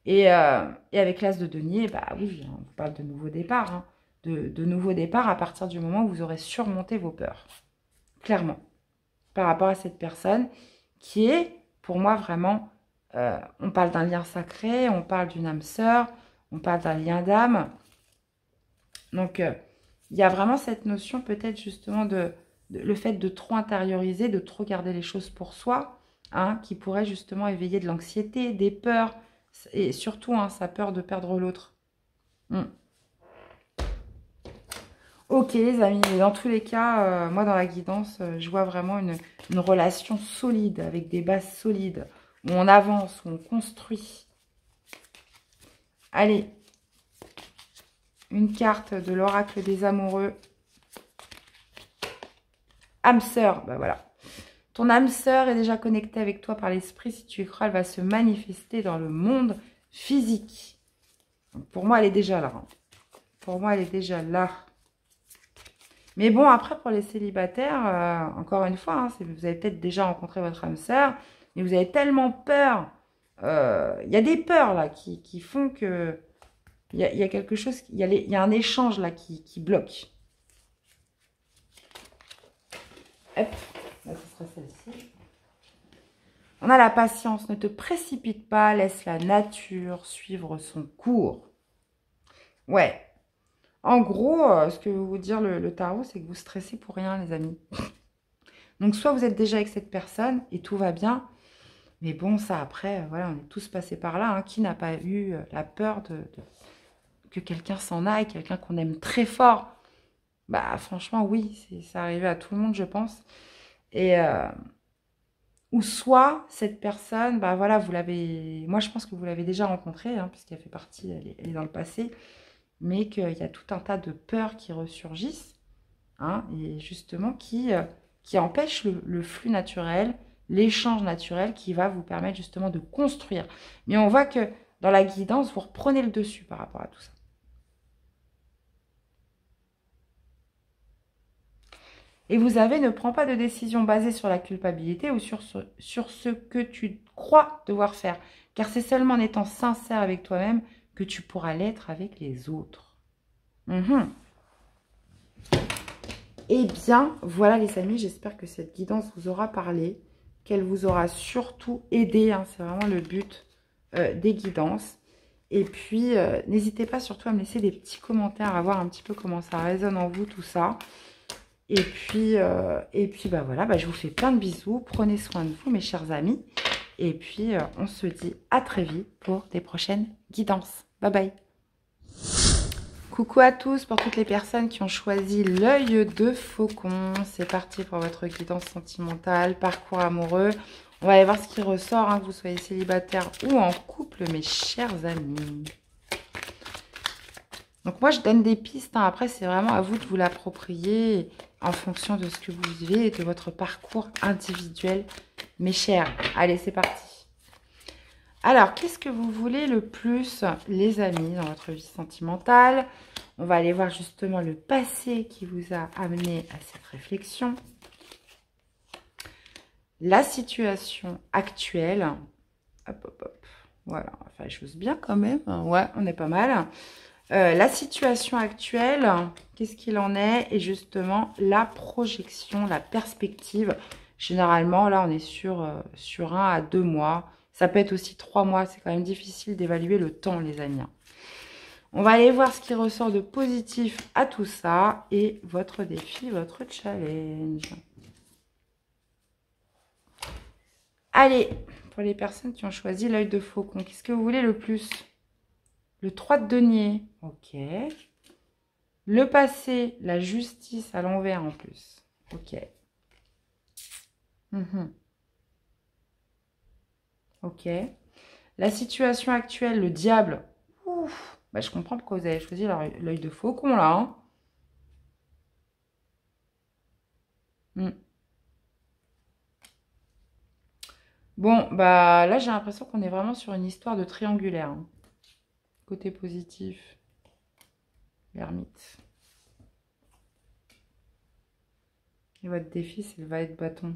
Et avec l'as de denier, bah oui, on parle de nouveau départ, hein, de nouveau départ à partir du moment où vous aurez surmonté vos peurs. Clairement. Par rapport à cette personne qui est, pour moi, vraiment, on parle d'un lien sacré, on parle d'une âme sœur, on parle d'un lien d'âme. Donc, il y a vraiment cette notion peut-être justement le fait de trop intérioriser, de trop garder les choses pour soi, hein, qui pourrait justement éveiller de l'anxiété, des peurs, et surtout sa peur de perdre l'autre. Ok les amis, dans tous les cas, moi dans la guidance, je vois vraiment une relation solide, avec des bases solides, où on avance, où on construit. Allez, une carte de l'oracle des amoureux. Âme sœur, ben voilà. Ton âme sœur est déjà connectée avec toi par l'esprit. Si tu y crois, elle va se manifester dans le monde physique. Donc, pour moi, elle est déjà là. Pour moi, elle est déjà là. Mais bon, après, pour les célibataires, encore une fois, vous avez peut-être déjà rencontré votre âme sœur, mais vous avez tellement peur. Il y a des peurs là qui font que... Il y a quelque chose, il y a un échange là qui bloque. Hop, là, ce sera celle-ci. On a la patience, ne te précipite pas, laisse la nature suivre son cours. Ouais. En gros, ce que veut vous dire le tarot, c'est que vous stressez pour rien, les amis. Donc, soit vous êtes déjà avec cette personne et tout va bien, mais bon, ça après, voilà, on est tous passés par là. Hein. Qui n'a pas eu la peur que quelqu'un s'en aille, quelqu'un qu'on aime très fort? Bah, franchement, oui, ça arrivait à tout le monde, je pense. Et... ou soit, cette personne, bah voilà, vous l'avez... Moi, je pense que vous l'avez déjà rencontrée, hein, puisqu'elle fait partie, elle est dans le passé. Mais qu'il y a tout un tas de peurs qui ressurgissent, hein, et justement qui empêchent le flux naturel, l'échange naturel qui va vous permettre justement de construire. Mais on voit que dans la guidance, vous reprenez le dessus par rapport à tout ça. Et vous avez, ne prends pas de décision basée sur la culpabilité ou sur ce que tu crois devoir faire. Car c'est seulement en étant sincère avec toi-même que tu pourras l'être avec les autres. Eh bien, voilà les amis, j'espère que cette guidance vous aura parlé, qu'elle vous aura surtout aidé. Hein, c'est vraiment le but des guidances. Et puis, n'hésitez pas surtout à me laisser des petits commentaires, à voir un petit peu comment ça résonne en vous, tout ça. Et puis bah voilà, bah, je vous fais plein de bisous. Prenez soin de vous, mes chers amis. Et puis, on se dit à très vite pour des prochaines guidances. Bye bye. Coucou à tous, pour toutes les personnes qui ont choisi l'œil de faucon. C'est parti pour votre guidance sentimentale, parcours amoureux. On va aller voir ce qui ressort, hein, que vous soyez célibataire ou en couple, mes chers amis. Donc moi, je donne des pistes. Hein. Après, c'est vraiment à vous de vous l'approprier en fonction de ce que vous vivez et de votre parcours individuel, mes chers. Allez, c'est parti. Alors, qu'est-ce que vous voulez le plus, les amis, dans votre vie sentimentale? On va aller voir justement le passé qui vous a amené à cette réflexion. La situation actuelle. Hop, hop, hop. Voilà, on va faire les choses bien quand même. Ouais, on est pas mal. La situation actuelle, qu'est-ce qu'il en est? Et justement, la projection, la perspective. Généralement, là, on est sur 1 à 2 mois. Ça peut être aussi 3 mois. C'est quand même difficile d'évaluer le temps, les amis. On va aller voir ce qui ressort de positif à tout ça. Et votre défi, votre challenge. Allez, pour les personnes qui ont choisi l'œil de faucon, qu'est-ce que vous voulez le plus? Le 3 de denier. Ok. Le passé, la justice à l'envers en plus. Ok. Ok. La situation actuelle, le diable. Ouf. Bah, je comprends pourquoi vous avez choisi l'œil de faucon là. Hein. Bon, bah là, j'ai l'impression qu'on est vraiment sur une histoire de triangulaire, hein. Côté positif, l'ermite. Et votre défi, c'est le valet de bâton.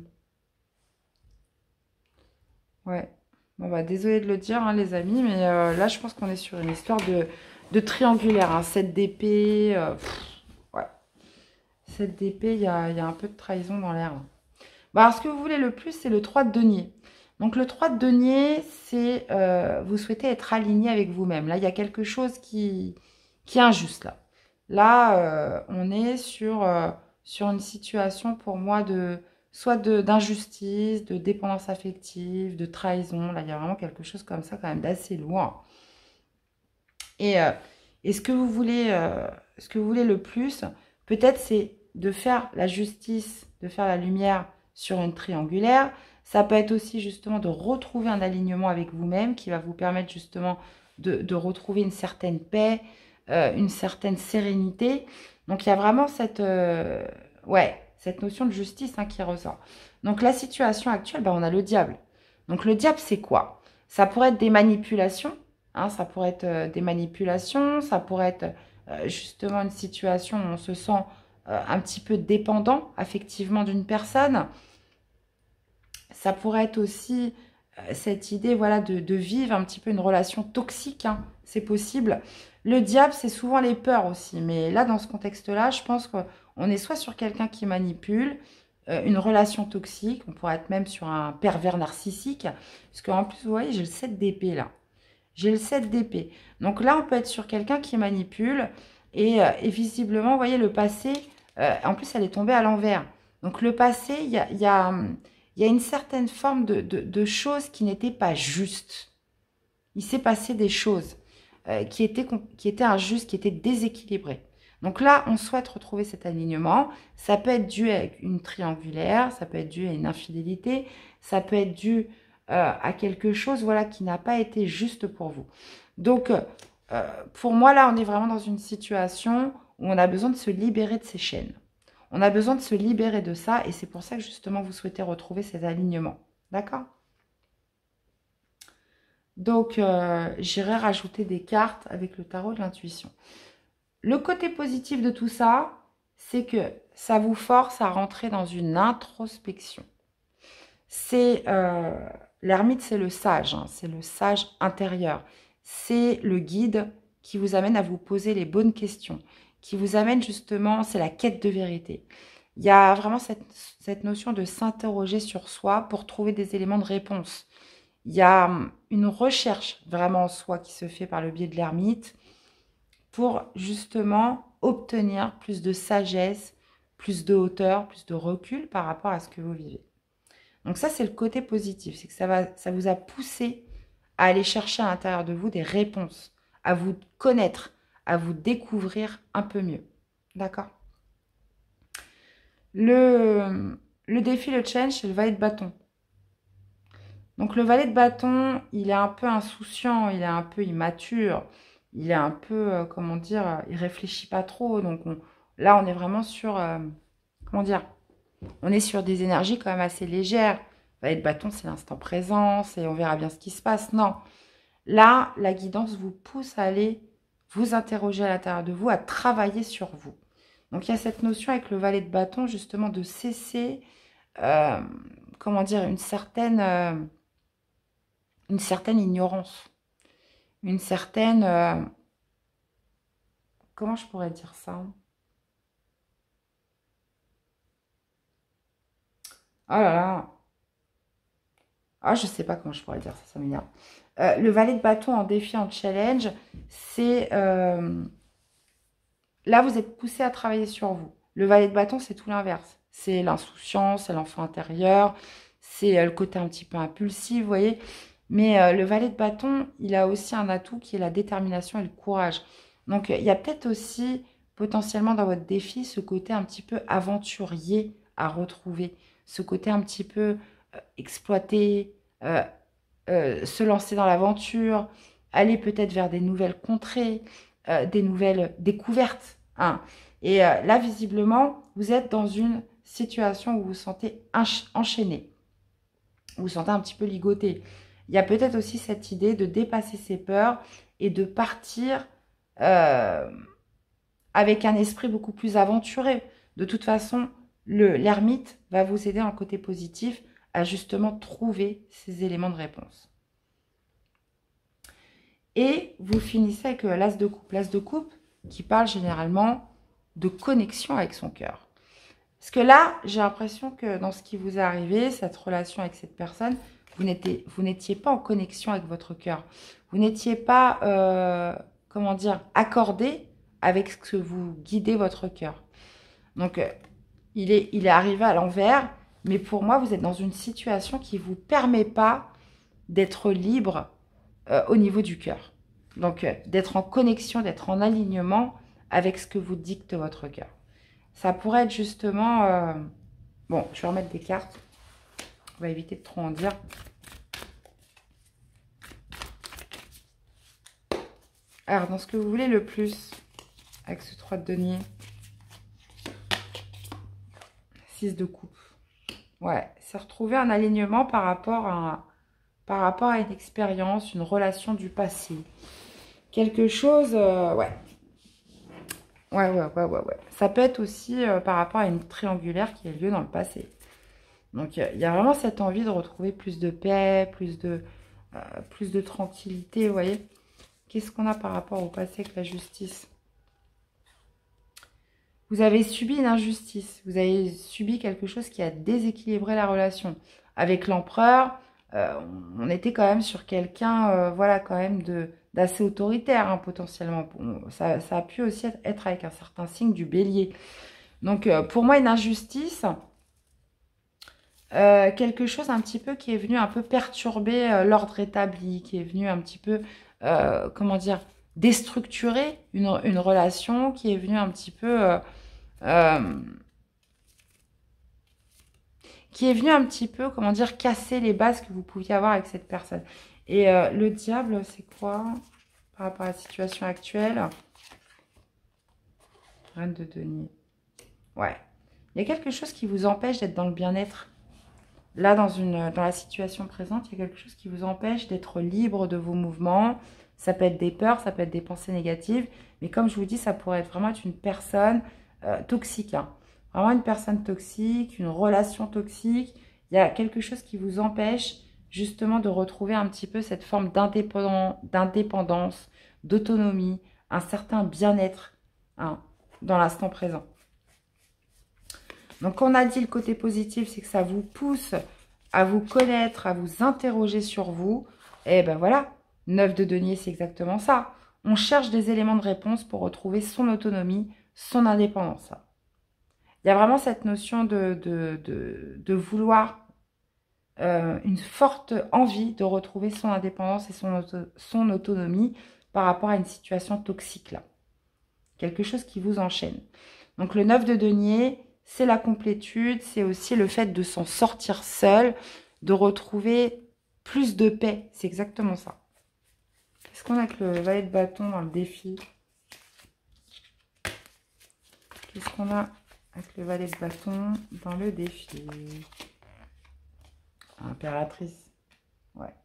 Ouais. Bon, bah désolé de le dire, hein, les amis, mais là, je pense qu'on est sur une histoire de triangulaire, hein. 7 d'épée, ouais. 7 d'épée, il y a un peu de trahison dans l'air, là. Bah, alors, ce que vous voulez le plus, c'est le 3 de denier. Donc, le 3 de denier, c'est vous souhaitez être aligné avec vous-même. Là, il y a quelque chose qui est injuste, là. Là, on est sur une situation, pour moi, soit d'injustice, de dépendance affective, de trahison. Là, il y a vraiment quelque chose comme ça, quand même, d'assez lourd. Et, euh, et ce que vous voulez le plus, peut-être, c'est de faire la justice, de faire la lumière sur une triangulaire. Ça peut être aussi justement de retrouver un alignement avec vous-même qui va vous permettre justement de retrouver une certaine paix, une certaine sérénité. Donc il y a vraiment cette notion de justice, hein, qui ressort. Donc la situation actuelle, ben, on a le diable. Donc le diable, c'est quoi? Ça pourrait être des manipulations, hein, ça pourrait être des manipulations, ça pourrait être justement une situation où on se sent un petit peu dépendant affectivement d'une personne. Ça pourrait être aussi cette idée, voilà, de vivre un petit peu une relation toxique, hein, c'est possible. Le diable, c'est souvent les peurs aussi, mais là, dans ce contexte-là, je pense qu'on est soit sur quelqu'un qui manipule, une relation toxique, on pourrait être même sur un pervers narcissique, parce qu'en plus, vous voyez, j'ai le 7 d'épée là. J'ai le 7 d'épée. Donc là, on peut être sur quelqu'un qui manipule, et visiblement, vous voyez, le passé, en plus, elle est tombée à l'envers. Donc le passé, il y a une certaine forme de choses qui n'étaient pas justes. Il s'est passé des choses qui étaient injustes, qui étaient déséquilibrées. Donc là, on souhaite retrouver cet alignement. Ça peut être dû à une triangulaire, ça peut être dû à une infidélité, ça peut être dû à quelque chose, voilà, qui n'a pas été juste pour vous. Donc, pour moi, là, on est vraiment dans une situation où on a besoin de se libérer de ces chaînes. On a besoin de se libérer de ça, et c'est pour ça que justement vous souhaitez retrouver ces alignements. D'accord? Donc, j'irai rajouter des cartes avec le tarot de l'intuition. Le côté positif de tout ça, c'est que ça vous force à rentrer dans une introspection. L'ermite, c'est le sage, hein, c'est le sage intérieur. C'est le guide qui vous amène à vous poser les bonnes questions, qui vous amène justement, c'est la quête de vérité. Il y a vraiment cette notion de s'interroger sur soi pour trouver des éléments de réponse. Il y a une recherche vraiment en soi qui se fait par le biais de l'ermite pour justement obtenir plus de sagesse, plus de hauteur, plus de recul par rapport à ce que vous vivez. Donc ça, c'est le côté positif, c'est que ça vous a poussé à aller chercher à l'intérieur de vous des réponses, à vous connaître, à vous découvrir un peu mieux. D'accord? Le défi, le challenge, c'est le valet de bâton. Donc le valet de bâton, il est un peu insouciant, il est un peu immature, il est un peu, comment dire, il réfléchit pas trop. Donc là, on est vraiment sur, comment dire, on est sur des énergies quand même assez légères. Le valet de bâton, c'est l'instant présent, et on verra bien ce qui se passe. Non, là, la guidance vous pousse à aller vous interroger à l'intérieur de vous, à travailler sur vous. Donc il y a cette notion avec le valet de bâton, justement, de cesser, comment dire, une certaine ignorance, une certaine... comment je pourrais dire ça? Oh là là. Ah, je sais pas comment je pourrais dire ça, ça m'énerve. Le valet de bâton en défi, en challenge, c'est... là, vous êtes poussé à travailler sur vous. Le valet de bâton, c'est tout l'inverse. C'est l'insouciance, c'est l'enfant intérieur, c'est le côté un petit peu impulsif, vous voyez. Mais le valet de bâton, il a aussi un atout qui est la détermination et le courage. Donc, il y a peut-être aussi potentiellement dans votre défi ce côté un petit peu aventurier à retrouver. Ce côté un petit peu exploiter, se lancer dans l'aventure, aller peut-être vers des nouvelles contrées, des nouvelles découvertes, hein. Et là, visiblement, vous êtes dans une situation où vous vous sentez enchaîné. Vous vous sentez un petit peu ligoté. Il y a peut-être aussi cette idée de dépasser ses peurs et de partir avec un esprit beaucoup plus aventuré. De toute façon, l'ermite va vous aider en côté positif à justement trouver ces éléments de réponse. Et vous finissez avec l'as de coupe. L'as de coupe qui parle généralement de connexion avec son cœur. Parce que là, j'ai l'impression que dans ce qui vous est arrivé, cette relation avec cette personne, vous n'étiez pas en connexion avec votre cœur. Vous n'étiez pas, comment dire, accordé avec ce que vous guidez votre cœur. Donc, il est arrivé à l'envers, mais pour moi, vous êtes dans une situation qui ne vous permet pas d'être libre au niveau du cœur. Donc, d'être en connexion, d'être en alignement avec ce que vous dicte votre cœur. Ça pourrait être justement... Bon, je vais remettre des cartes. On va éviter de trop en dire. Alors, dans ce que vous voulez le plus, avec ce 3 de denier, 6 de coupe. Ouais, c'est retrouver un alignement par rapport à une expérience, une relation du passé. Quelque chose, ouais. Ouais. Ça peut être aussi par rapport à une triangulaire qui a eu lieu dans le passé. Donc, il y a vraiment cette envie de retrouver plus de paix, plus de tranquillité, vous voyez. Qu'est-ce qu'on a par rapport au passé avec la justice? Vous avez subi une injustice. Vous avez subi quelque chose qui a déséquilibré la relation. Avec l'empereur, on était quand même sur quelqu'un, voilà, quand même d'assez autoritaire, hein, potentiellement. Ça a pu aussi être avec un certain signe du bélier. Donc, pour moi, une injustice, quelque chose un petit peu qui est venu un peu perturber l'ordre établi, qui est venu un petit peu, comment dire, déstructurer une relation, qui est venu un petit peu... comment dire, casser les bases que vous pouviez avoir avec cette personne. Et le diable, c'est quoi par rapport à la situation actuelle? Reine de denier. Ouais. Il y a quelque chose qui vous empêche d'être dans le bien-être. Là, dans la situation présente, il y a quelque chose qui vous empêche d'être libre de vos mouvements. Ça peut être des peurs, ça peut être des pensées négatives. Mais comme je vous dis, ça pourrait vraiment être une personne toxique. Hein. Vraiment une personne toxique, une relation toxique. Il y a quelque chose qui vous empêche justement de retrouver un petit peu cette forme d'indépendance, d'autonomie, un certain bien-être, hein, dans l'instant présent. Donc, on a dit le côté positif, c'est que ça vous pousse à vous connaître, à vous interroger sur vous. Et ben voilà, 9 de denier, c'est exactement ça. On cherche des éléments de réponse pour retrouver son autonomie, son indépendance. Il y a vraiment cette notion de vouloir une forte envie de retrouver son indépendance et son autonomie par rapport à une situation toxique là. Quelque chose qui vous enchaîne. Donc, le 9 de denier... c'est la complétude, c'est aussi le fait de s'en sortir seul, de retrouver plus de paix. C'est exactement ça. Qu'est-ce qu'on a avec le valet de bâton dans le défi? Qu'est-ce qu'on a avec le valet de bâton dans le défi? Impératrice. Ouais.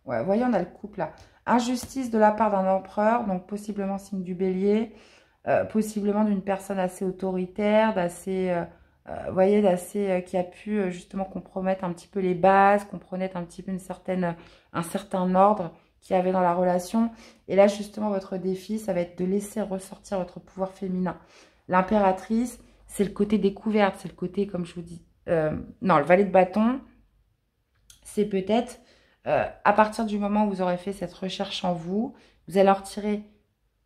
Ouais, voyez, on a le couple là. Injustice de la part d'un empereur, donc possiblement signe du bélier. Possiblement d'une personne assez autoritaire, d'assez, voyez, d'assez qui a pu justement compromettre un petit peu les bases, compromettre un petit peu un certain ordre qu'il y avait dans la relation. Et là, justement, votre défi, ça va être de laisser ressortir votre pouvoir féminin. L'impératrice, c'est le côté découverte, c'est le côté, comme je vous dis, non, le valet de bâton, c'est peut-être à partir du moment où vous aurez fait cette recherche en vous, vous allez en retirer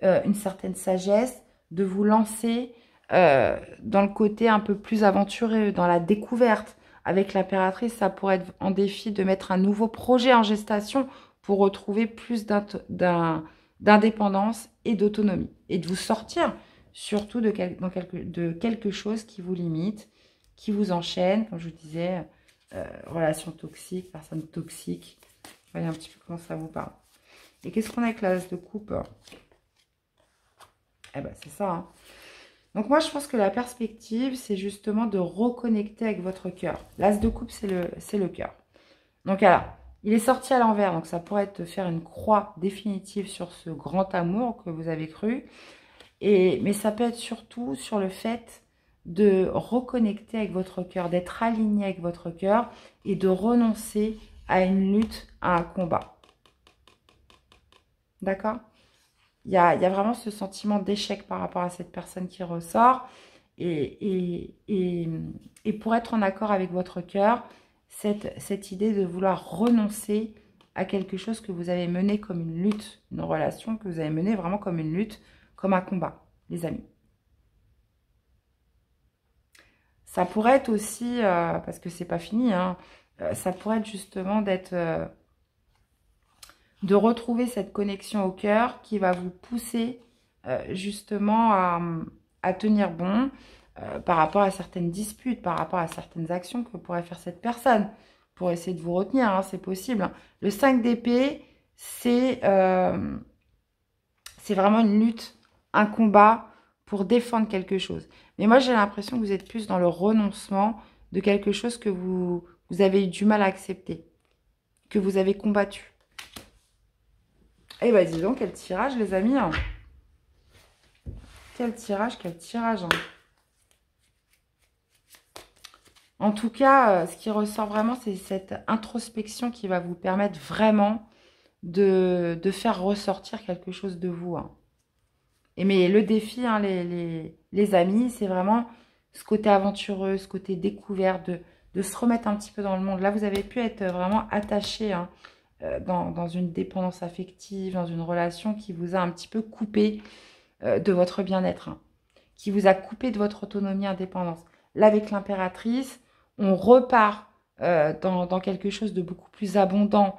une certaine sagesse, de vous lancer dans le côté un peu plus aventureux, dans la découverte. Avec l'impératrice, ça pourrait être en défi de mettre un nouveau projet en gestation pour retrouver plus d'indépendance et d'autonomie. Et de vous sortir surtout de quelque chose qui vous limite, qui vous enchaîne, comme je vous disais, relation toxique, personne toxique. Voyez un petit peu comment ça vous parle. Et qu'est-ce qu'on a avec l'as de coupe? Eh ben, c'est ça. Hein. Donc moi, je pense que la perspective, c'est justement de reconnecter avec votre cœur. L'as de coupe, c'est le cœur. Donc alors, il est sorti à l'envers, donc ça pourrait être faire une croix définitive sur ce grand amour que vous avez cru. Mais ça peut être surtout sur le fait de reconnecter avec votre cœur, d'être aligné avec votre cœur et de renoncer à une lutte, à un combat. D'accord ? il y a vraiment ce sentiment d'échec par rapport à cette personne qui ressort. Et pour être en accord avec votre cœur, cette idée de vouloir renoncer à quelque chose que vous avez mené comme une lutte, une relation que vous avez menée vraiment comme une lutte, comme un combat, les amis. Ça pourrait être aussi, parce que c'est pas fini, hein, ça pourrait être justement de retrouver cette connexion au cœur qui va vous pousser justement à tenir bon par rapport à certaines disputes, par rapport à certaines actions que pourrait faire cette personne pour essayer de vous retenir, hein, c'est possible. Hein. Le 5 d'épée, c'est vraiment une lutte, un combat pour défendre quelque chose. Mais moi, j'ai l'impression que vous êtes plus dans le renoncement de quelque chose que vous avez eu du mal à accepter, que vous avez combattu. Eh ben, dis donc, quel tirage, les amis. Hein. Quel tirage, quel tirage. Hein. En tout cas, ce qui ressort vraiment, c'est cette introspection qui va vous permettre vraiment de faire ressortir quelque chose de vous. Hein. Mais le défi, hein, les amis, c'est vraiment ce côté aventureux, ce côté découverte, de se remettre un petit peu dans le monde. Là, vous avez pu être vraiment attaché, hein, dans une dépendance affective, dans une relation qui vous a un petit peu coupé de votre bien-être, hein, qui vous a coupé de votre autonomie, indépendance. Là, avec l'impératrice, on repart dans quelque chose de beaucoup plus abondant,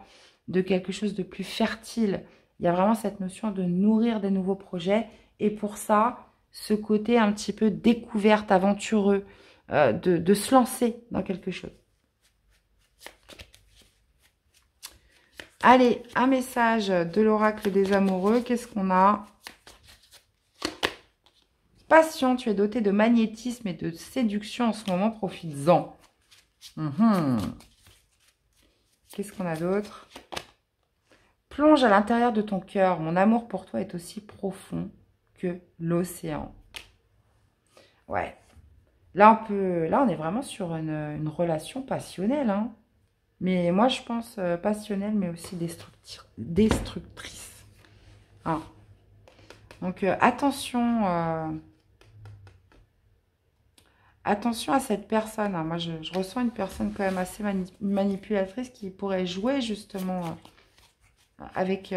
de quelque chose de plus fertile. Il y a vraiment cette notion de nourrir des nouveaux projets. Et pour ça, ce côté un petit peu découverte, aventureux, de se lancer dans quelque chose. Allez, un message de l'oracle des amoureux. Qu'est-ce qu'on a? Passion, tu es doté de magnétisme et de séduction en ce moment, profites-en. Qu'est-ce qu'on a d'autre? Plonge à l'intérieur de ton cœur. Mon amour pour toi est aussi profond que l'océan. Ouais. Là, on est vraiment sur une relation passionnelle, hein. Mais moi, je pense passionnelle, mais aussi destructrice. Ah. Donc, attention... Attention à cette personne. Hein. Moi, je ressens une personne quand même assez manipulatrice qui pourrait jouer justement avec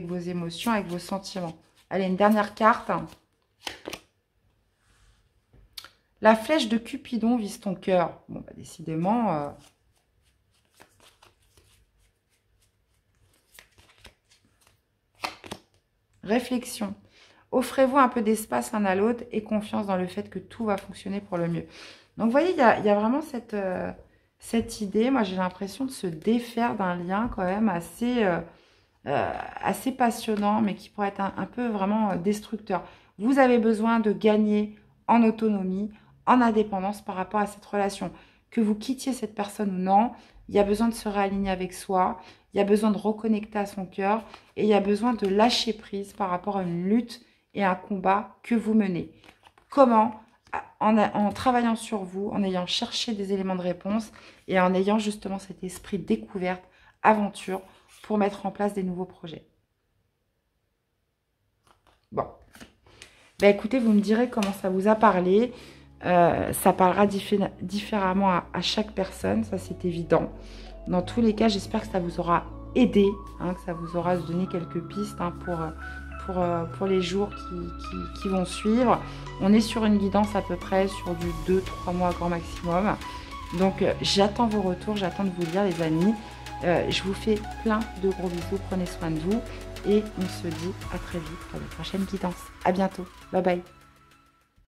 vos émotions, avec vos sentiments. Allez, une dernière carte. La flèche de Cupidon vise ton cœur. Bon, bah, décidément... Réflexion. Offrez-vous un peu d'espace l'un à l'autre et confiance dans le fait que tout va fonctionner pour le mieux. Donc, vous voyez, il y a vraiment cette idée. Moi, j'ai l'impression de se défaire d'un lien quand même assez passionnant, mais qui pourrait être un peu vraiment destructeur. Vous avez besoin de gagner en autonomie, en indépendance par rapport à cette relation. Que vous quittiez cette personne ou non, il y a besoin de se réaligner avec soi, il y a besoin de reconnecter à son cœur et il y a besoin de lâcher prise par rapport à une lutte et un combat que vous menez. Comment? En travaillant sur vous, en ayant cherché des éléments de réponse et en ayant justement cet esprit découverte, aventure pour mettre en place des nouveaux projets. Bon. Ben écoutez, vous me direz comment ça vous a parlé. Ça parlera différemment à chaque personne, ça c'est évident. Dans tous les cas, j'espère que ça vous aura aidé, hein, que ça vous aura donné quelques pistes, hein, pour les jours qui vont suivre. On est sur une guidance à peu près sur du 2-3 mois grand maximum. Donc j'attends vos retours, j'attends de vous lire les amis. Je vous fais plein de gros bisous, prenez soin de vous et on se dit à très vite pour la prochaine guidance. À bientôt, bye bye.